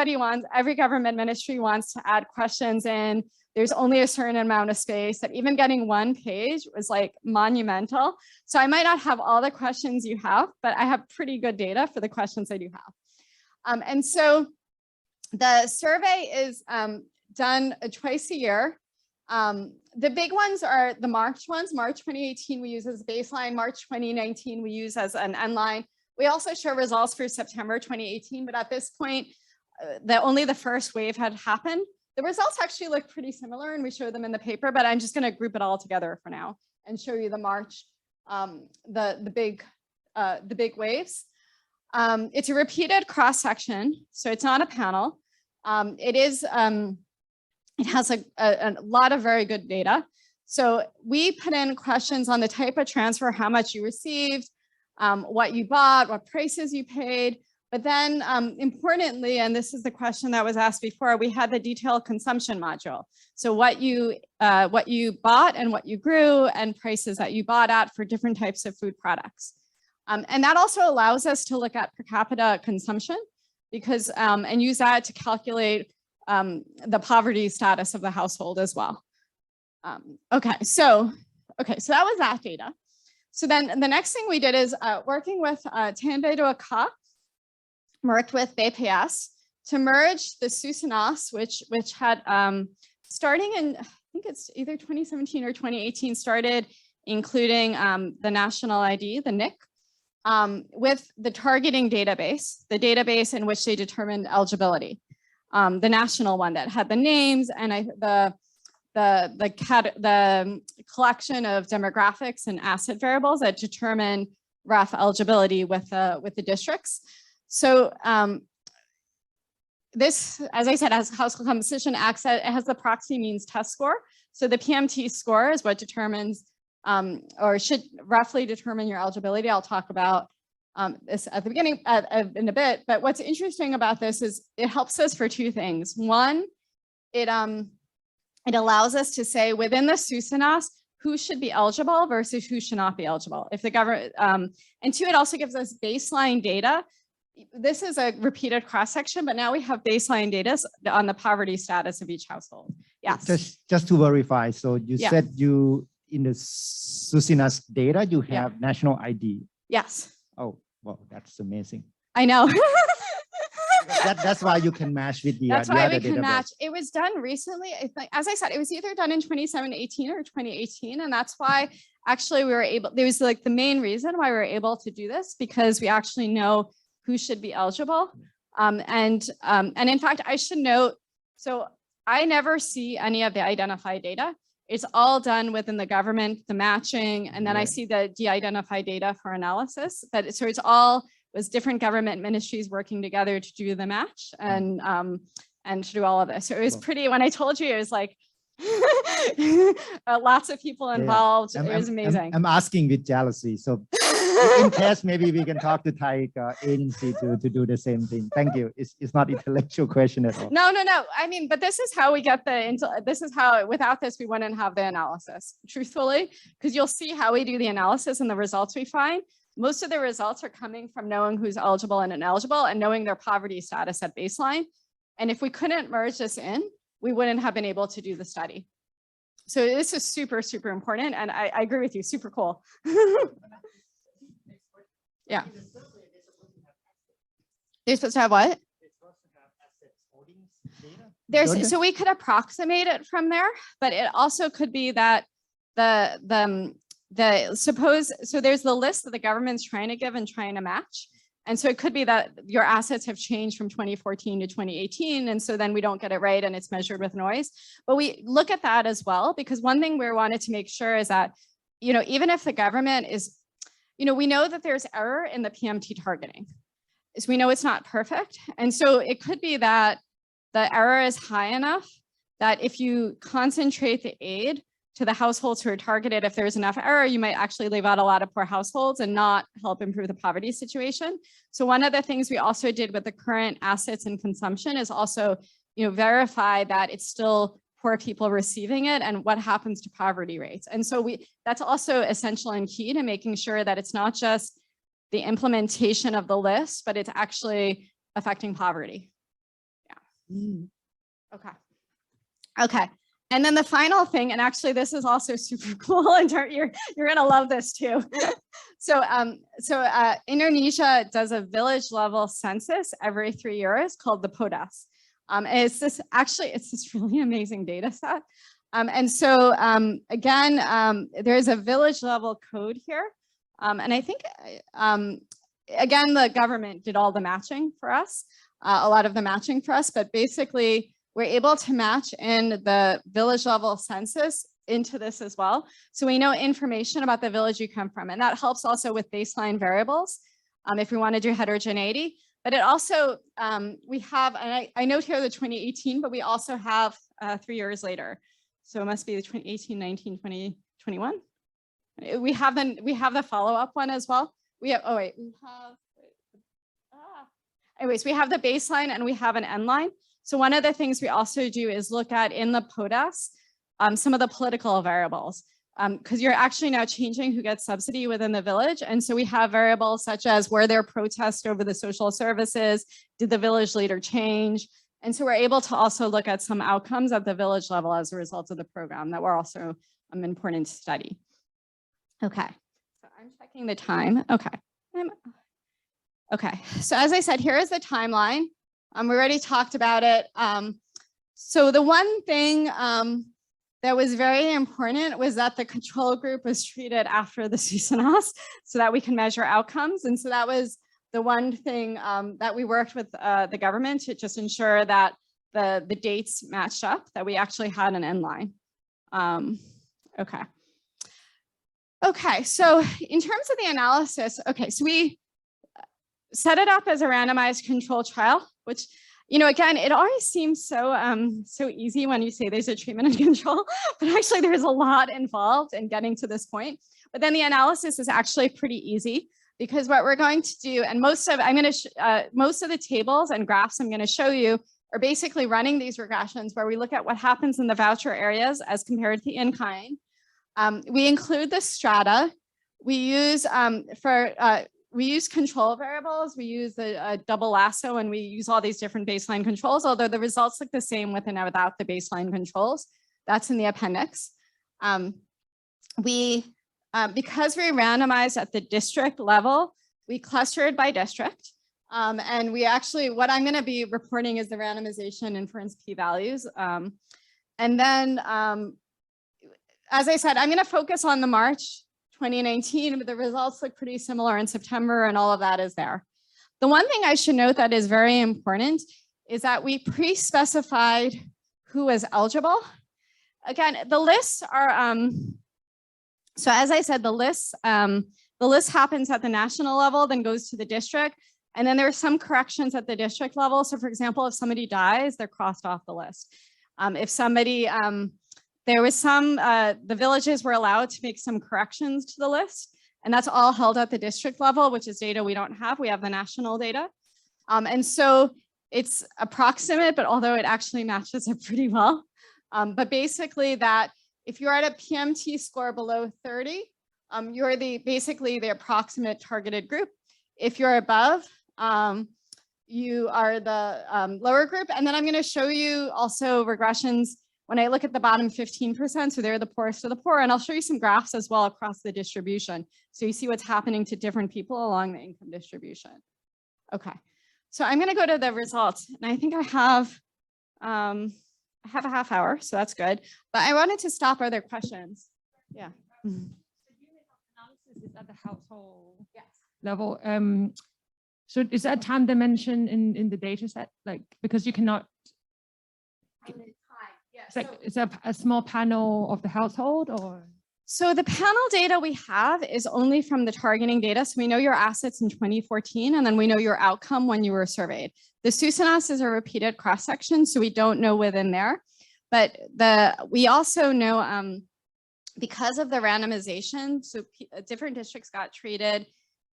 government ministry wants to add questions in. There's only a certain amount of space that even getting 1 page was like monumental. So I might not have all the questions you have, but I have pretty good data for the questions I do have. And so the survey is done twice a year. The big ones are the March ones. March 2018 we use as baseline. March 2019 we use as an end line. We also show results for September 2018, but at this point, only the first wave had happened. The results actually look pretty similar, and we show them in the paper, but I'm just going to group it all together for now and show you the March, the big waves. It's a repeated cross section, so it's not a panel. It has a lot of very good data. So we put in questions on the type of transfer, how much you received, what you bought, what prices you paid. But then importantly, and this is the question that was asked before, we had the detailed consumption module. So what you bought and what you grew and prices that you bought at for different types of food products. And that also allows us to look at per capita consumption because and use that to calculate the poverty status of the household as well. Okay, so that was that data. So then the next thing we did is working with TNP-DOCA, worked with BPS to merge the SUSANAS, which had starting in, I think it's either 2017 or 2018, started including the national ID, the NIC, with the targeting database, the database in which they determined eligibility, the national one that had the names and the collection of demographics and asset variables that determine RAF eligibility with the districts. So this, as I said, has household composition access. It has the proxy means test score. So the PMT score is what determines or should roughly determine your eligibility. I'll talk about this at the beginning in a bit, but what's interesting about this is it helps us for two things. One, it allows us to say within the SUSANAS who should be eligible versus who should not be eligible. If the government, and two, it also gives us baseline data. This is a repeated cross section, but now we have baseline data on the poverty status of each household. Yes.
Just to verify. So you said you in the SUSANAS data you have national ID. Yes. Oh, well, that's amazing.
I know.
That's why you can match with the.
That's why we can match. It was done recently. As I said, it was either done in 2017 or 2018, and that's why actually we were able. There was like the main reason why we were able to do this because we actually know who should be eligible. And in fact, I should note. So I never see any of the identified data. It's all done within the government, the matching, and then I see the de-identified data for analysis. But so it's all was different government ministries working together to do the match and to do all of this. So it was pretty, when I told you, it was like lots of people involved. It was amazing.
I'm asking with jealousy. So in case maybe we can talk to Thai agency to do the same thing. Thank you. It's not intellectual question at all.
No. I mean, but this is how we get this is how, without this, we wouldn't have the analysis, truthfully, because you'll see how we do the analysis and the results we find. Most of the results are coming from knowing who's eligible and ineligible and knowing their poverty status at baseline. And if we couldn't merge this in, we wouldn't have been able to do the study. So this is super, super important. And I agree with you, super cool. Yeah. They're supposed to have what? So we could approximate it from there, but it also could be that so there's the list that the government's trying to give and trying to match. And so it could be that your assets have changed from 2014 to 2018. And so then we don't get it right and it's measured with noise. But we look at that as well, because one thing we wanted to make sure is that, even if the government is, we know that there's error in the PMT targeting. So we know it's not perfect. And so it could be that the error is high enough that if you concentrate the aid to the households who are targeted, if there's enough error, you might actually leave out a lot of poor households and not help improve the poverty situation. So one of the things we also did with the current assets and consumption is also, verify that it's still poor people receiving it and what happens to poverty rates. And so that's also essential and key to making sure that it's not just the implementation of the list, but it's actually affecting poverty. Yeah. Okay. And then the final thing, and actually this is also super cool, and you're gonna love this too. So Indonesia does a village level census every 3 years called the PODAS. It's this really amazing data set. And so again, there's a village level code here. And I think, again, the government did all the matching for us, a lot of the matching for us, but basically we're able to match in the village level census into this as well. So we know information about the village you come from, and that helps also with baseline variables if we want to do heterogeneity. But it also, we have, and I note here the 2018, but we also have 3 years later. So it must be the 2018, 19, 20, 21. We have the follow-up one as well. Anyways, we have the baseline and we have an end line. So one of the things we also do is look at in the PODAS, some of the political variables, because you're actually now changing who gets subsidy within the village. And so we have variables such as were there protests over the social services? Did the village leader change? And so we're able to also look at some outcomes at the village level as a result of the program that were also important to study. Okay, so I'm checking the time. Okay, so as I said, here is the timeline. We already talked about it. So the one thing that was very important was that the control group was treated after the SUSANAS so that we can measure outcomes. And so that was the one thing that we worked with the government to just ensure that the dates matched up, that we actually had an end line. Okay, so in terms of the analysis, so we set it up as a randomized control trial, which again, it always seems so easy when you say there's a treatment and control, but actually there's a lot involved in getting to this point. But then the analysis is actually pretty easy, because what we're going to do, and most of the tables and graphs I'm going to show you are basically running these regressions where we look at what happens in the voucher areas as compared to in-kind. We include the strata. We use we use control variables. We use the double lasso, and we use all these different baseline controls, although the results look the same with and without the baseline controls. That's in the appendix. Because we randomized at the district level, we clustered by district. And we actually, what I'm going to be reporting is the randomization inference p-values. And then, as I said, I'm going to focus on the March 2019, but the results look pretty similar in September, and all of that is there. The one thing I should note that is very important is that we pre-specified who was eligible. Again, the lists are, so as I said, the list happens at the national level, then goes to the district. And then there are some corrections at the district level. So for example, if somebody dies, they're crossed off the list. If somebody, there was the villages were allowed to make some corrections to the list, and that's all held at the district level, which is data we don't have. We have the national data. And so it's approximate, but although it actually matches it pretty well. But basically that if you're at a PMT score below 30, you're basically the approximate targeted group. If you're above, you are the lower group. And then I'm going to show you also regressions when I look at the bottom 15%, so they're the poorest of the poor, and I'll show you some graphs as well across the distribution. So you see what's happening to different people along the income distribution. Okay, so I'm going to go to the results, and I think I have a half hour, so that's good. But I wanted to stop. Are there questions? Yeah.
The unit of analysis is at the household level. So is that time dimension in the data set? Like, because you cannot. It's like, is that a small panel of the household, or?
So the panel data we have is only from the targeting data. So we know your assets in 2014, and then we know your outcome when you were surveyed. The SUSANAS is a repeated cross-section, so we don't know within there. But we also know because of the randomization, so different districts got treated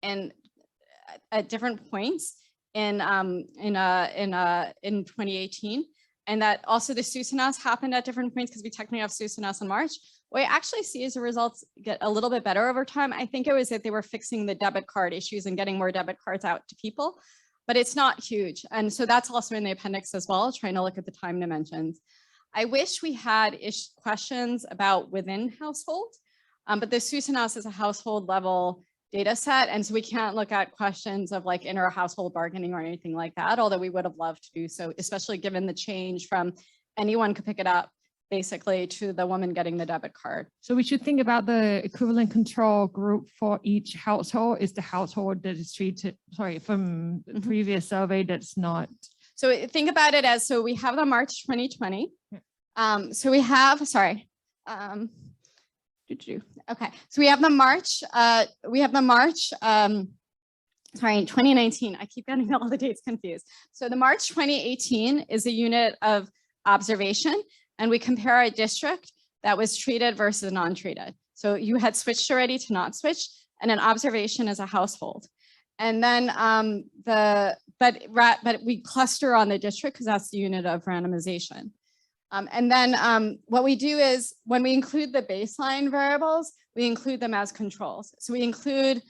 at different points in 2018. And that also the SUSANAS happened at different points because we technically have SUSANAS in March. What I actually see is the results get a little bit better over time. I think it was that they were fixing the debit card issues and getting more debit cards out to people, but it's not huge. And so that's also in the appendix as well, trying to look at the time dimensions. I wish we had questions about within household, but the SUSANAS is a household level data set. And so we can't look at questions of like inner household bargaining or anything like that, although we would have loved to do so, especially given the change from anyone could pick it up basically to the woman getting the debit card.
So we should think about the equivalent control group for each household is the household that is treated, sorry, from the previous survey that's not.
So think about it as, so we have the March 2020. So we have, sorry. Okay, so we have the March, sorry, 2019. I keep getting all the dates confused. So the March 2018 is a unit of observation, and we compare a district that was treated versus non-treated. So you had switched already to not switch, and an observation is a household. And then but we cluster on the district because that's the unit of randomization. And then what we do is when we include the baseline variables, we include them as controls. So we include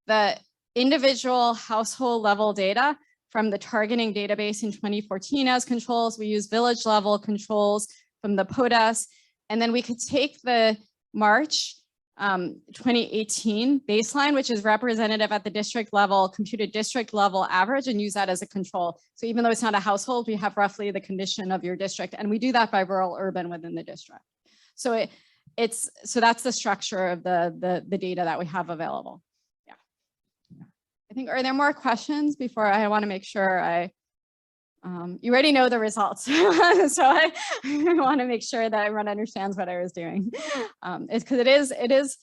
the individual household level data from the targeting database in 2014 as controls. We use village level controls from the POTUS. And then we could take the March 2018 baseline, which is representative at the district level, computed district level average, and use that as a control. So even though it's not a household, we have roughly the condition of your district, and we do that by rural urban within the district. So so that's the structure of the data that we have available. Yeah. I think, are there more questions before I want to make sure you already know the results. So I want to make sure that everyone understands what I was doing. It's because it's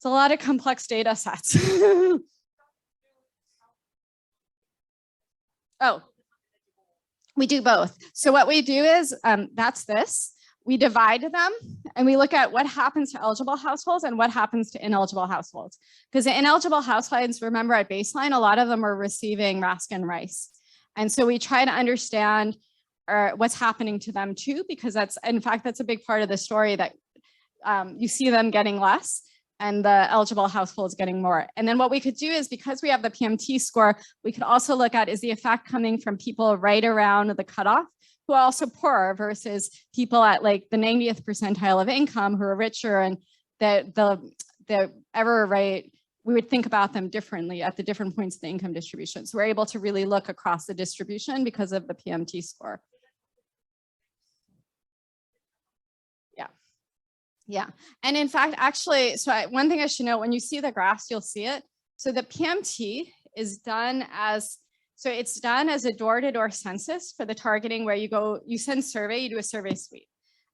a lot of complex data sets. Oh, We do both. So what we do is, that's this. We divide them and we look at what happens to eligible households and what happens to ineligible households. Because the ineligible households, remember at baseline, a lot of them are receiving Raskin rice. And so we try to understand what's happening to them too, because that's, in fact, that's a big part of the story, that you see them getting less and the eligible households getting more. And then what we could do is, because we have the PMT score, we could also look at, is the effect coming from people right around the cutoff who are also poorer versus people at like the 90th percentile of income who are richer, and the error rate, we would think about them differently at the different points of the income distribution. So we're able to really look across the distribution because of the PMT score. Yeah, and in fact, actually, so one thing I should know, when you see the graphs, you'll see it. So the PMT is done as, so it's done as a door-to-door census for the targeting, where you go, you send survey, you do a survey sweep,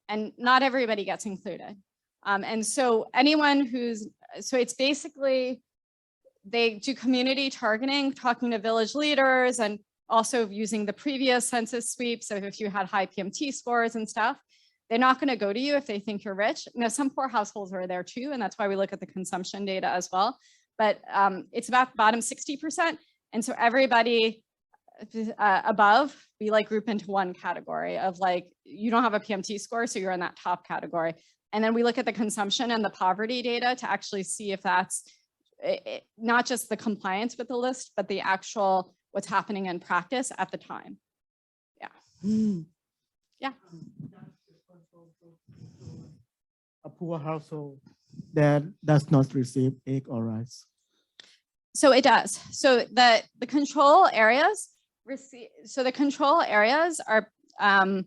and not everybody gets included. And so anyone who's, so it's basically, they do community targeting, talking to village leaders, and also using the previous census sweep. So if you had high PMT scores and stuff, they're not going to go to you if they think you're rich. Now, some poor households are there too, and that's why we look at the consumption data as well. But it's about the bottom 60%. And so everybody above, we like group into one category of like, you don't have a PMT score, so you're in that top category. And then we look at the consumption and the poverty data to actually see if that's not just the compliance with the list, but the actual what's happening in practice at the time. Yeah. Yeah.
A poor household that does not receive egg or rice.
So it does. So the control areas receive. So the control areas are the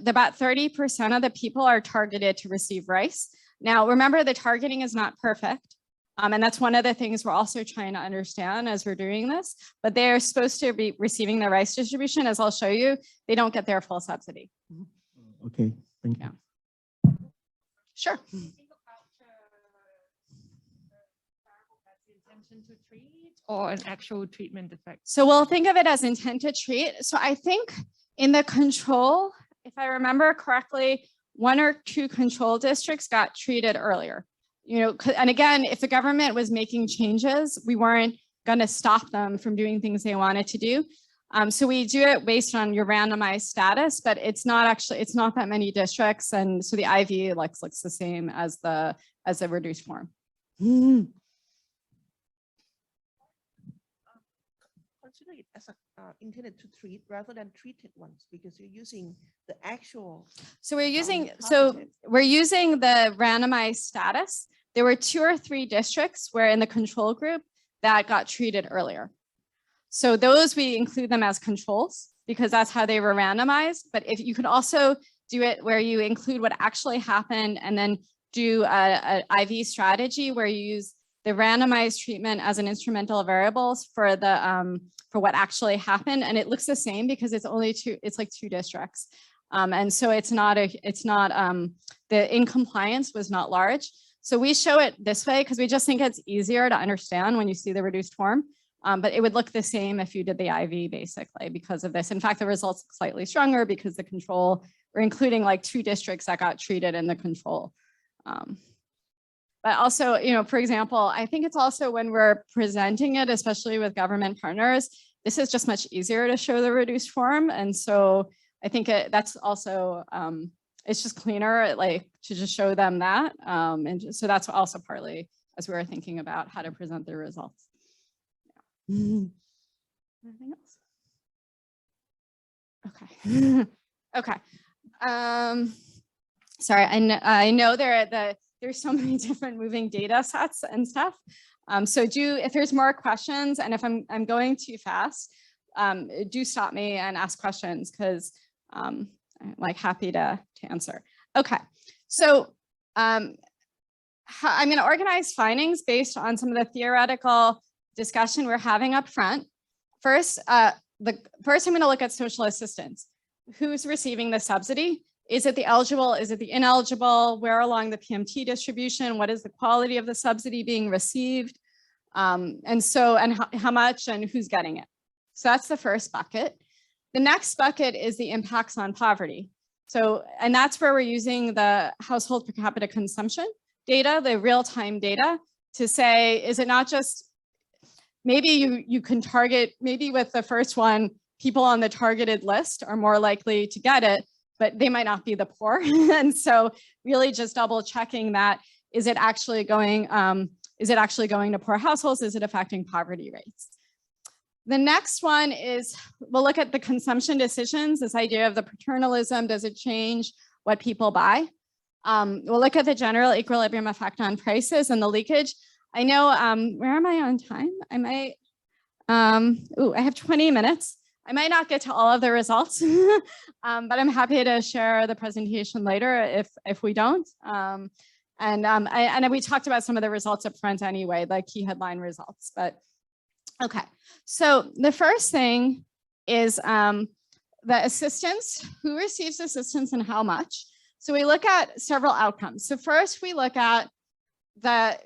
about 30% of the people are targeted to receive rice. Now remember, the targeting is not perfect, and that's one of the things we're also trying to understand as we're doing this. But they are supposed to be receiving the rice distribution, as I'll show you. They don't get their full subsidy.
Okay, thank you.
Yeah. Sure.
To treat or an actual treatment effect?
So we'll think of it as intent to treat. So I think in the control, if I remember correctly, 1 or 2 control districts got treated earlier. You know, and again, if the government was making changes, we weren't going to stop them from doing things they wanted to do. So we do it based on your randomized status, but it's not actually, it's not that many districts. And so the IV looks the same as the reduced form.
Consider it as intended to treat rather than treated ones, because you're using the actual.
So we're using the randomized status. There were 2 or 3 districts where in the control group that got treated earlier. So those, we include them as controls because that's how they were randomized. But if you could also do it where you include what actually happened and then do a IV strategy where you use the randomized treatment as an instrumental variables for the for what actually happened, and it looks the same because it's only 2. It's like 2 districts, and so it's not the incompliance was not large. So we show it this way because we just think it's easier to understand when you see the reduced form. But it would look the same if you did the IV basically because of this. In fact, the results look slightly stronger because the control, we're including like 2 districts that got treated in the control. But also, you know, for example, I think it's also when we're presenting it, especially with government partners, this is just much easier to show the reduced form. And so I think that's also, it's just cleaner like to just show them that. And so that's also partly as we were thinking about how to present the results. Yeah. Anything else? Okay. Okay. Sorry, I know there's so many different moving data sets and stuff. So if there's more questions and if I'm going too fast, do stop me and ask questions because I'm like happy to answer. Okay, so I'm going to organize findings based on some of the theoretical discussion we're having up front. First, I'm going to look at social assistance. Who's receiving the subsidy? Is it the eligible? Is it the ineligible? Where along the PMT distribution? What is the quality of the subsidy being received? And how much and who's getting it? So that's the first bucket. The next bucket is the impacts on poverty. So, and that's where we're using the household per capita consumption data, the real-time data, to say, is it not just, maybe you can target, maybe with the first one, people on the targeted list are more likely to get it, but they might not be the poor. And so really just double checking that, is it actually going to poor households? Is it affecting poverty rates? The next one is, we'll look at the consumption decisions, this idea of the paternalism, does it change what people buy? We'll look at the general equilibrium effect on prices and the leakage. I know, where am I on time? I might, I have 20 minutes. I might not get to all of the results, but I'm happy to share the presentation later if we don't. And we talked about some of the results up front anyway, like key headline results, but okay. So the first thing is the assistance, who receives assistance and how much. So we look at several outcomes. So first we look at the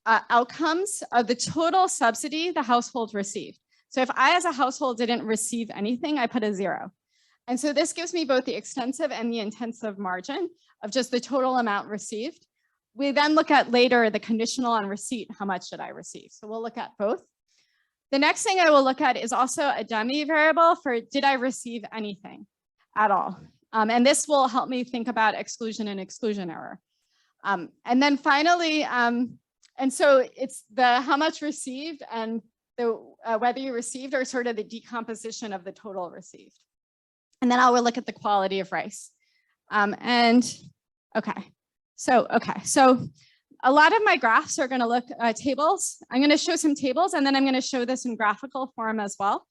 outcomes of the total subsidy the household received. So if I as a household didn't receive anything, I put a 0. And so this gives me both the extensive and the intensive margin of just the total amount received. We then look at later the conditional on receipt, how much did I receive? So we'll look at both. The next thing I will look at is also a dummy variable for did I receive anything at all? And this will help me think about exclusion and exclusion error. And then finally, and so it's the how much received and the whether you received or sort of the decomposition of the total received. And then I will look at the quality of rice. So a lot of my graphs are going to look at tables. I'm going to show some tables, and then I'm going to show this in graphical form as well.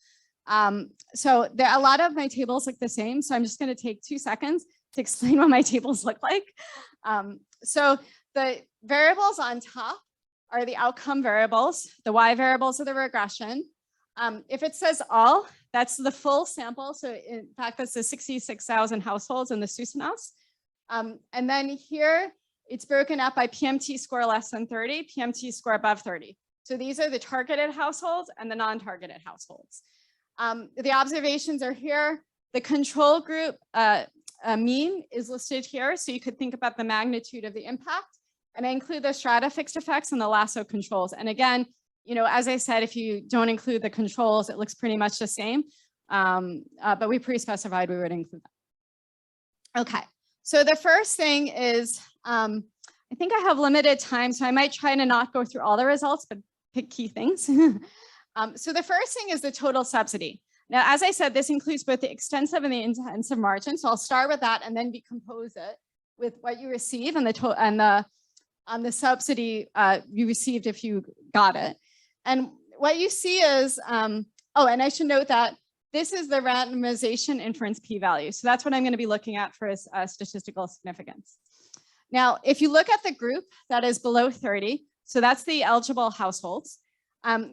So a lot of my tables look the same. So I'm just going to take 2 seconds to explain what my tables look like. So the variables on top are the outcome variables. The Y variables are the regression. If it says all, that's the full sample. So in fact, that's the 66,000 households in the Susanos. And then here, it's broken up by PMT score less than 30, PMT score above 30. So these are the targeted households and the non-targeted households. The observations are here. The control group mean is listed here. So you could think about the magnitude of the impact. And I include the strata fixed effects and the lasso controls. And again, you know, as I said, if you don't include the controls, it looks pretty much the same. But we pre-specified we would include them. Okay, so the first thing is, I think I have limited time, so I might try to not go through all the results, but pick key things. So the first thing is the total subsidy. Now, as I said, this includes both the extensive and the intensive margin. So I'll start with that and then decompose it with what you receive and the subsidy you received if you got it. And what you see is, and I should note that this is the randomization inference p-value. So that's what I'm going to be looking at for statistical significance. Now, if you look at the group that is below 30, so that's the eligible households,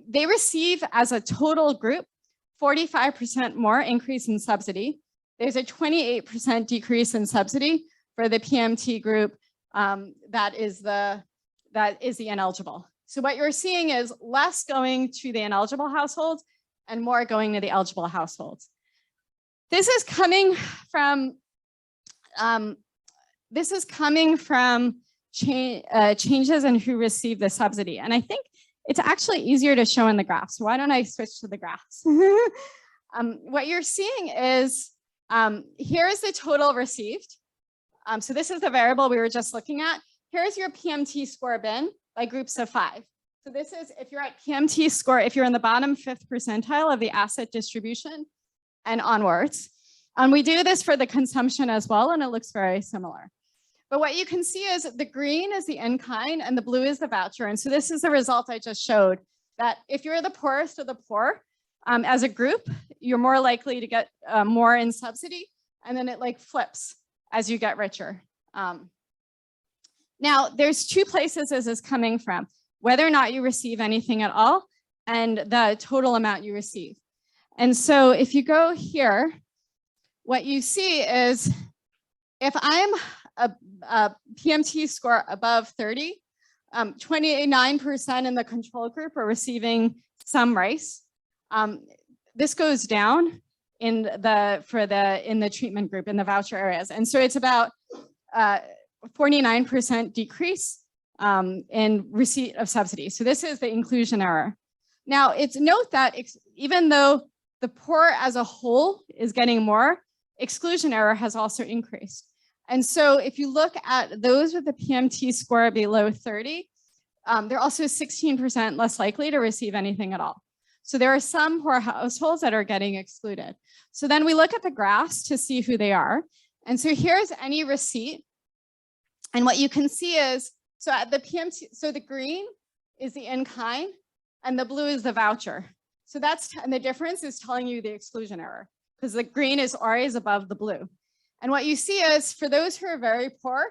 they receive as a total group 45% more increase in subsidy. There's a 28% decrease in subsidy for the PMT group that is the ineligible. So what you're seeing is less going to the ineligible households and more going to the eligible households. This is coming from changes in who received the subsidy. And I think it's actually easier to show in the graph. So why don't I switch to the graphs? What you're seeing is, here's the total received. So this is the variable we were just looking at. Here's your PMT score bin by groups of 5. So this is if you're at PMT score, if you're in the bottom 5th percentile of the asset distribution and onwards. And we do this for the consumption as well, and it looks very similar. But what you can see is the green is the in-kind and the blue is the voucher. And so this is the result I just showed, that if you're the poorest of the poor, as a group, you're more likely to get more in subsidy, and then it like flips as you get richer. Now, there's 2 places this is coming from, whether or not you receive anything at all and the total amount you receive. And so if you go here, what you see is if I'm a PMT score above 30, 29% in the control group are receiving some rice. This goes down in the treatment group in the voucher areas. And so it's about 49% decrease in receipt of subsidy. So this is the inclusion error. Now it's note that even though the poor as a whole is getting more, exclusion error has also increased. And so if you look at those with the PMT score below 30, they're also 16% less likely to receive anything at all. So there are some poor households that are getting excluded. So then we look at the graphs to see who they are. And so here's any receipt. And what you can see is, so at the PMT, so the green is the in-kind and the blue is the voucher. So and the difference is telling you the exclusion error because the green is always above the blue. And what you see is for those who are very poor,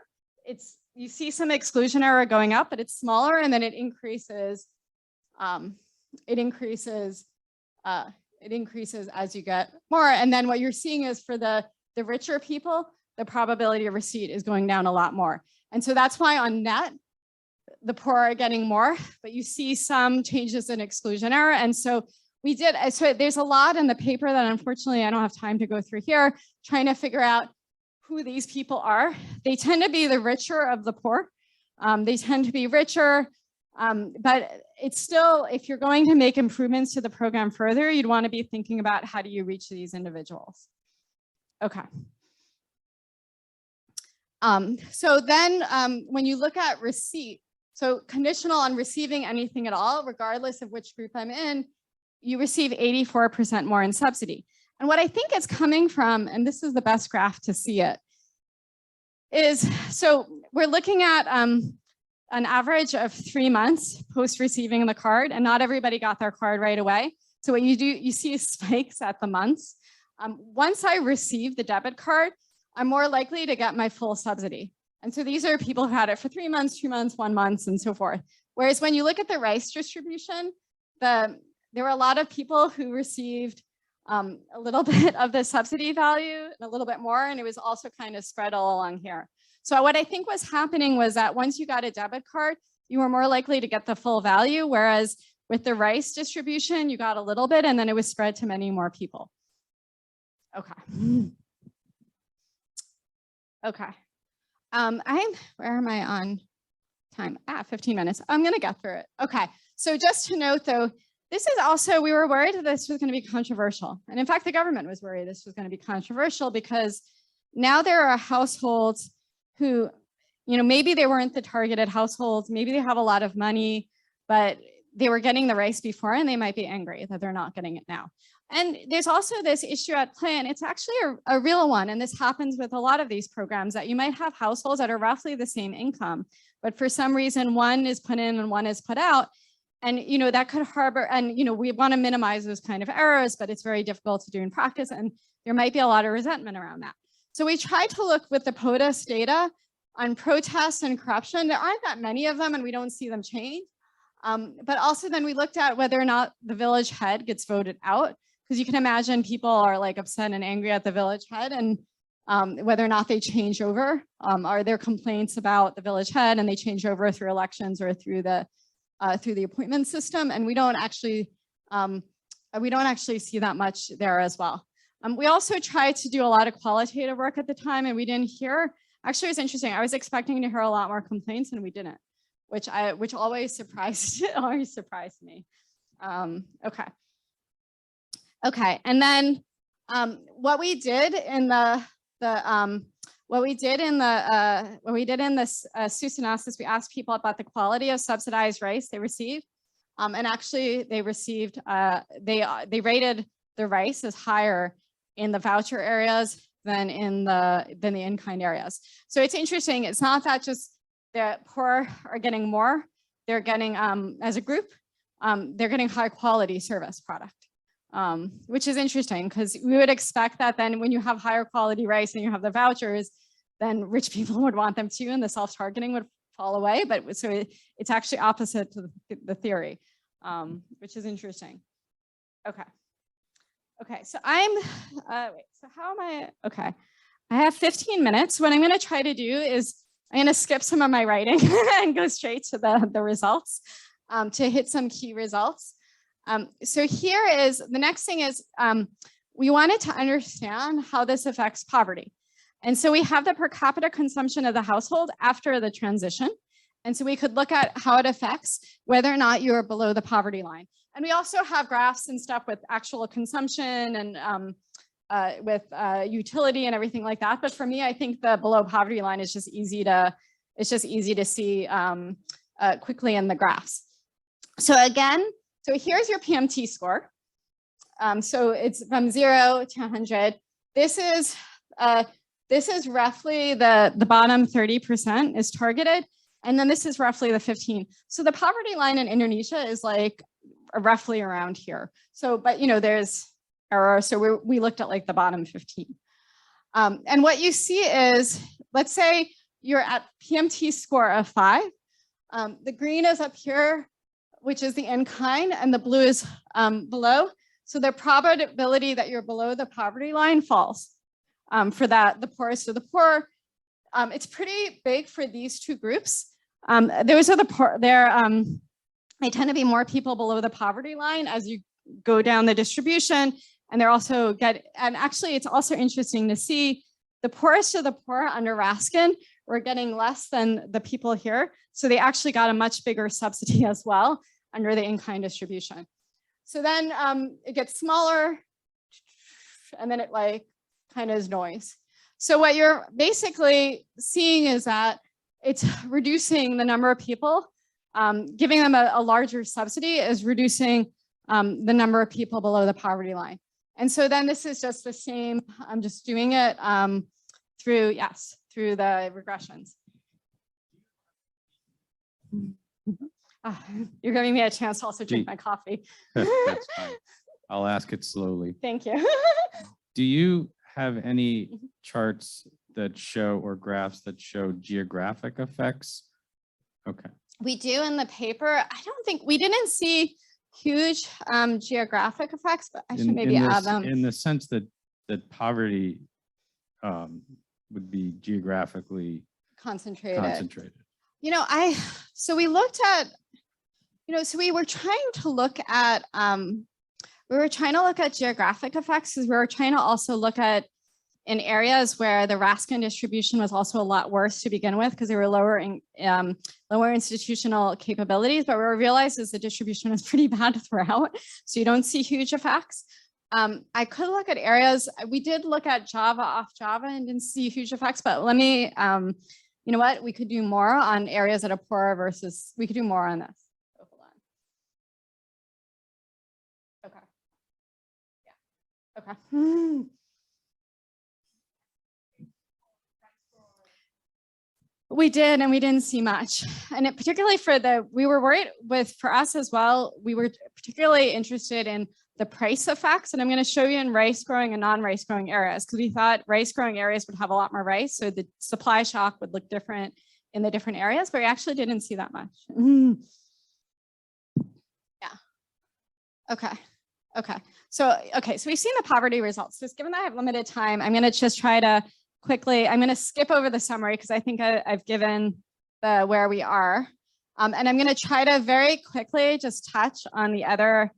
you see some exclusion error going up, but it's smaller and then it increases. It increases as you get more. And then what you're seeing is for the richer people, the probability of receipt is going down a lot more. And so that's why on net, the poor are getting more, but you see some changes in exclusion error. And so so there's a lot in the paper that unfortunately I don't have time to go through here, trying to figure out who these people are. They tend to be the richer of the poor. They tend to be richer. But it's still, if you're going to make improvements to the program further, you'd want to be thinking about how do you reach these individuals. Okay. So then when you look at receipt, so conditional on receiving anything at all, regardless of which group I'm in, you receive 84% more in subsidy. And what I think it's coming from, and this is the best graph to see it, is so we're looking at an average of 3 months post receiving the card, and not everybody got their card right away. So what you do, you see spikes at the months. Once I receive the debit card, I'm more likely to get my full subsidy. And so these are people who had it for 3 months, 2 months, 1 month, and so forth. Whereas when you look at the rice distribution, there were a lot of people who received a little bit of the subsidy value and a little bit more, and it was also kind of spread all along here. So what I think was happening was that once you got a debit card, you were more likely to get the full value, whereas with the rice distribution, you got a little bit and then it was spread to many more people. Okay. Okay. Where am I on time? 15 minutes. I'm gonna get through it. Okay, so just to note though, this is also, we were worried that this was gonna be controversial. And in fact, the government was worried this was gonna be controversial because now there are households who, maybe they weren't the targeted households, maybe they have a lot of money, but they were getting the rice before and they might be angry that they're not getting it now. And there's also this issue at play, and it's actually a real one, and this happens with a lot of these programs, that you might have households that are roughly the same income, but for some reason one is put in and one is put out, and that could harbor, and we want to minimize those kind of errors, but it's very difficult to do in practice, and there might be a lot of resentment around that. So we tried to look with the POTUS data on protests and corruption. There aren't that many of them, and we don't see them change. But also then we looked at whether or not the village head gets voted out, because you can imagine people are like upset and angry at the village head, and whether or not they change over. Are there complaints about the village head and they change over through elections or through the appointment system? And we don't actually see that much there as well. We also tried to do a lot of qualitative work at the time, and we didn't hear. Actually, it was interesting. I was expecting to hear a lot more complaints, and we didn't, which always surprised me. Okay, and then what we did in this SUS analysis, we asked people about the quality of subsidized rice they received, and actually they received they rated the rice as higher in the voucher areas than in the in-kind areas. So it's interesting. It's not that just the poor are getting more; they're getting as a group, they're getting high quality service product. Which is interesting because we would expect that then when you have higher quality rice and you have the vouchers, then rich people would want them too, and the self-targeting would fall away. But so it's actually opposite to the theory, which is interesting. Okay, so so how am I? Okay, I have 15 minutes. What I'm going to try to do is I'm going to skip some of my writing and go straight to the results to hit some key results. So here is, the next thing is, we wanted to understand how this affects poverty. And so we have the per capita consumption of the household after the transition. And so we could look at how it affects whether or not you're below the poverty line. And we also have graphs and stuff with actual consumption and with utility and everything like that. But for me, I think the below poverty line is just easy to see quickly in the graphs. So again, so here's your PMT score. So it's from 0 to 100. This is roughly the bottom 30% is targeted. And then this is roughly the 15. So the poverty line in Indonesia is like roughly around here. So, but you know, there's error. So we looked at like the bottom 15. And what you see is, let's say you're at PMT score of 5. The green is up here, which is the in-kind, and the blue is below. So the probability that you're below the poverty line falls for that, the poorest of the poor. It's pretty big for these two groups. Those are the poor, they tend to be more people below the poverty line as you go down the distribution. And they're also and actually it's also interesting to see the poorest of the poor under Raskin were getting less than the people here. So they actually got a much bigger subsidy as well under the in-kind distribution. So then it gets smaller and then it like kind of is noise. So what you're basically seeing is that it's reducing the number of people, giving them a larger subsidy is reducing the number of people below the poverty line. And so then this is just the same, I'm just doing it through the regressions. You're giving me a chance to also drink my coffee.
That's fine. I'll ask it slowly.
Thank you.
Do you have any charts that show or graphs that show geographic effects? Okay.
We do in the paper. I don't think we didn't see huge geographic effects, but I should maybe add them.
In the sense that poverty would be geographically concentrated.
You know, so we looked at, you know, so we were trying to look at geographic effects because we were trying to also look at in areas where the Raskin distribution was also a lot worse to begin with because they were lower institutional capabilities, but what we realized is the distribution is pretty bad throughout, so you don't see huge effects. I could look at areas, we did look at Java off Java and didn't see huge effects, but let me, you know what, we could do more on areas that are poorer versus, we could do more on this. So hold on. Okay. Yeah. Okay. We did, and we didn't see much. And it particularly we were worried for us as well, we were particularly interested in the price effects. And I'm going to show you in rice growing and non-rice growing areas, because we thought rice growing areas would have a lot more rice. So the supply shock would look different in the different areas, but we actually didn't see that much. Yeah. Okay. So we've seen the poverty results. Just given that I have limited time, I'm going to just try to quickly, I'm going to skip over the summary because I think I've given where we are. And I'm going to try to very quickly just touch on the other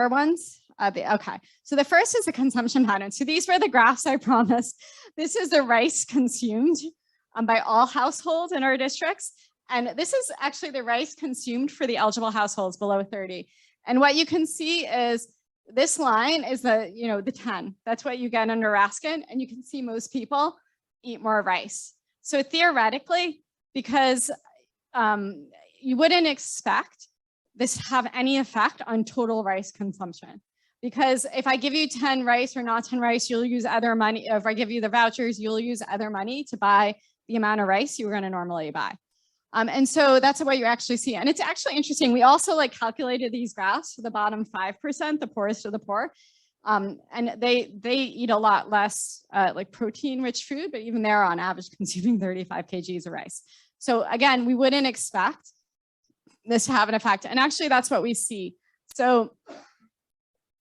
ones. Okay, so the first is the consumption pattern. So these were the graphs I promised. This is the rice consumed by all households in our districts. And this is actually the rice consumed for the eligible households below 30. And what you can see is this line is the 10. That's what you get under Raskin. And you can see most people eat more rice. So theoretically, because you wouldn't expect this to have any effect on total rice consumption. Because if I give you 10 rice or not 10 rice, you'll use other money. If I give you the vouchers, you'll use other money to buy the amount of rice you were going to normally buy. And so that's what you actually see. And it's actually interesting. We also calculated these graphs for the bottom 5%, the poorest of the poor. And they eat a lot less protein rich food, but even they're on average consuming 35 kgs of rice. So again, we wouldn't expect this to have an effect. And actually that's what we see. So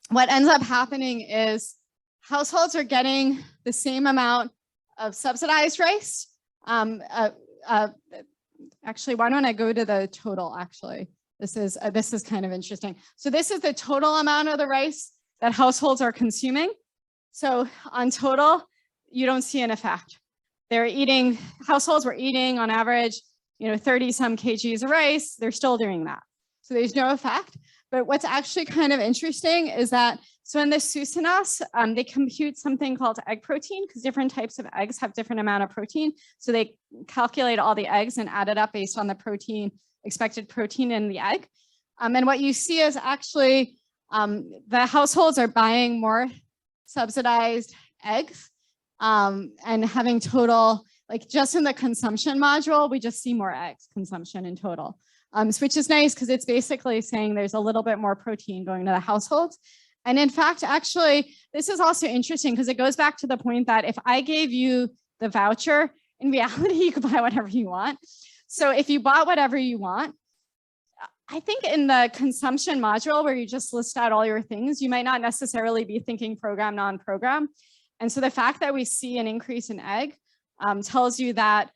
what ends up happening is households are getting the same amount of subsidized rice. Actually, why don't I go to the total actually? This is kind of interesting. So this is the total amount of the rice that households are consuming. So on total, you don't see an effect. Households were eating on average, 30 some kgs of rice. They're still doing that. So there's no effect. But what's actually kind of interesting is that, so in the Susanas, they compute something called egg protein because different types of eggs have different amount of protein. So they calculate all the eggs and add it up based on the expected protein in the egg. And what you see is actually the households are buying more subsidized eggs and having total, like just in the consumption module, we just see more eggs consumption in total. Which is nice because it's basically saying there's a little bit more protein going to the households. And in fact, actually, this is also interesting because it goes back to the point that if I gave you the voucher, in reality, you could buy whatever you want. So if you bought whatever you want, I think in the consumption module where you just list out all your things, you might not necessarily be thinking program, non-program. And so the fact that we see an increase in egg tells you that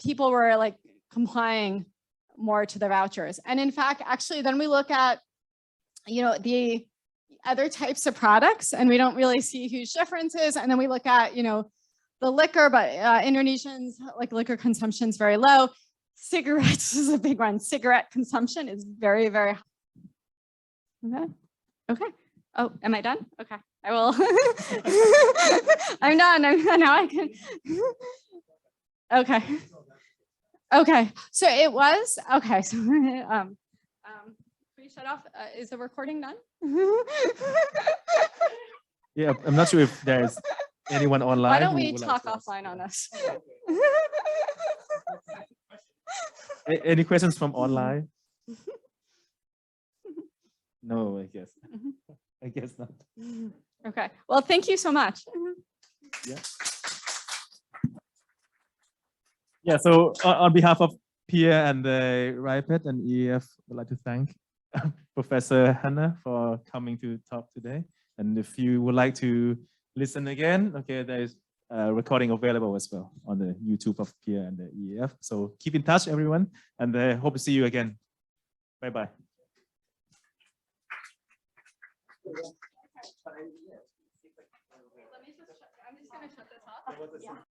people were like complying more to the vouchers. And in fact, actually, then we look at, the other types of products and we don't really see huge differences. And then we look at, the liquor, but Indonesians, like liquor consumption is very low. Cigarettes is a big one. Cigarette consumption is very, very high. Okay. Oh, am I done? Okay, I will. I'm done. Now I can. Okay. Okay. So it was okay. So please shut off. Is the recording done?
Yeah, I'm not sure if there's anyone online.
Why don't
who
we
would like
talk
to ask.
offline on this?
Any questions from online? No, I guess. I guess not.
Okay. Well, thank you so much.
Yeah. Yeah. So on behalf of Pierre and the RIPET and EAF, would like to thank Professor Hanna for coming to talk today. And if you would like to listen again, okay, there is a recording available as well on the YouTube of Pierre and the EAF. So keep in touch, everyone, and hope to see you again. Bye-bye.
I'm just going to shut this off. Yeah.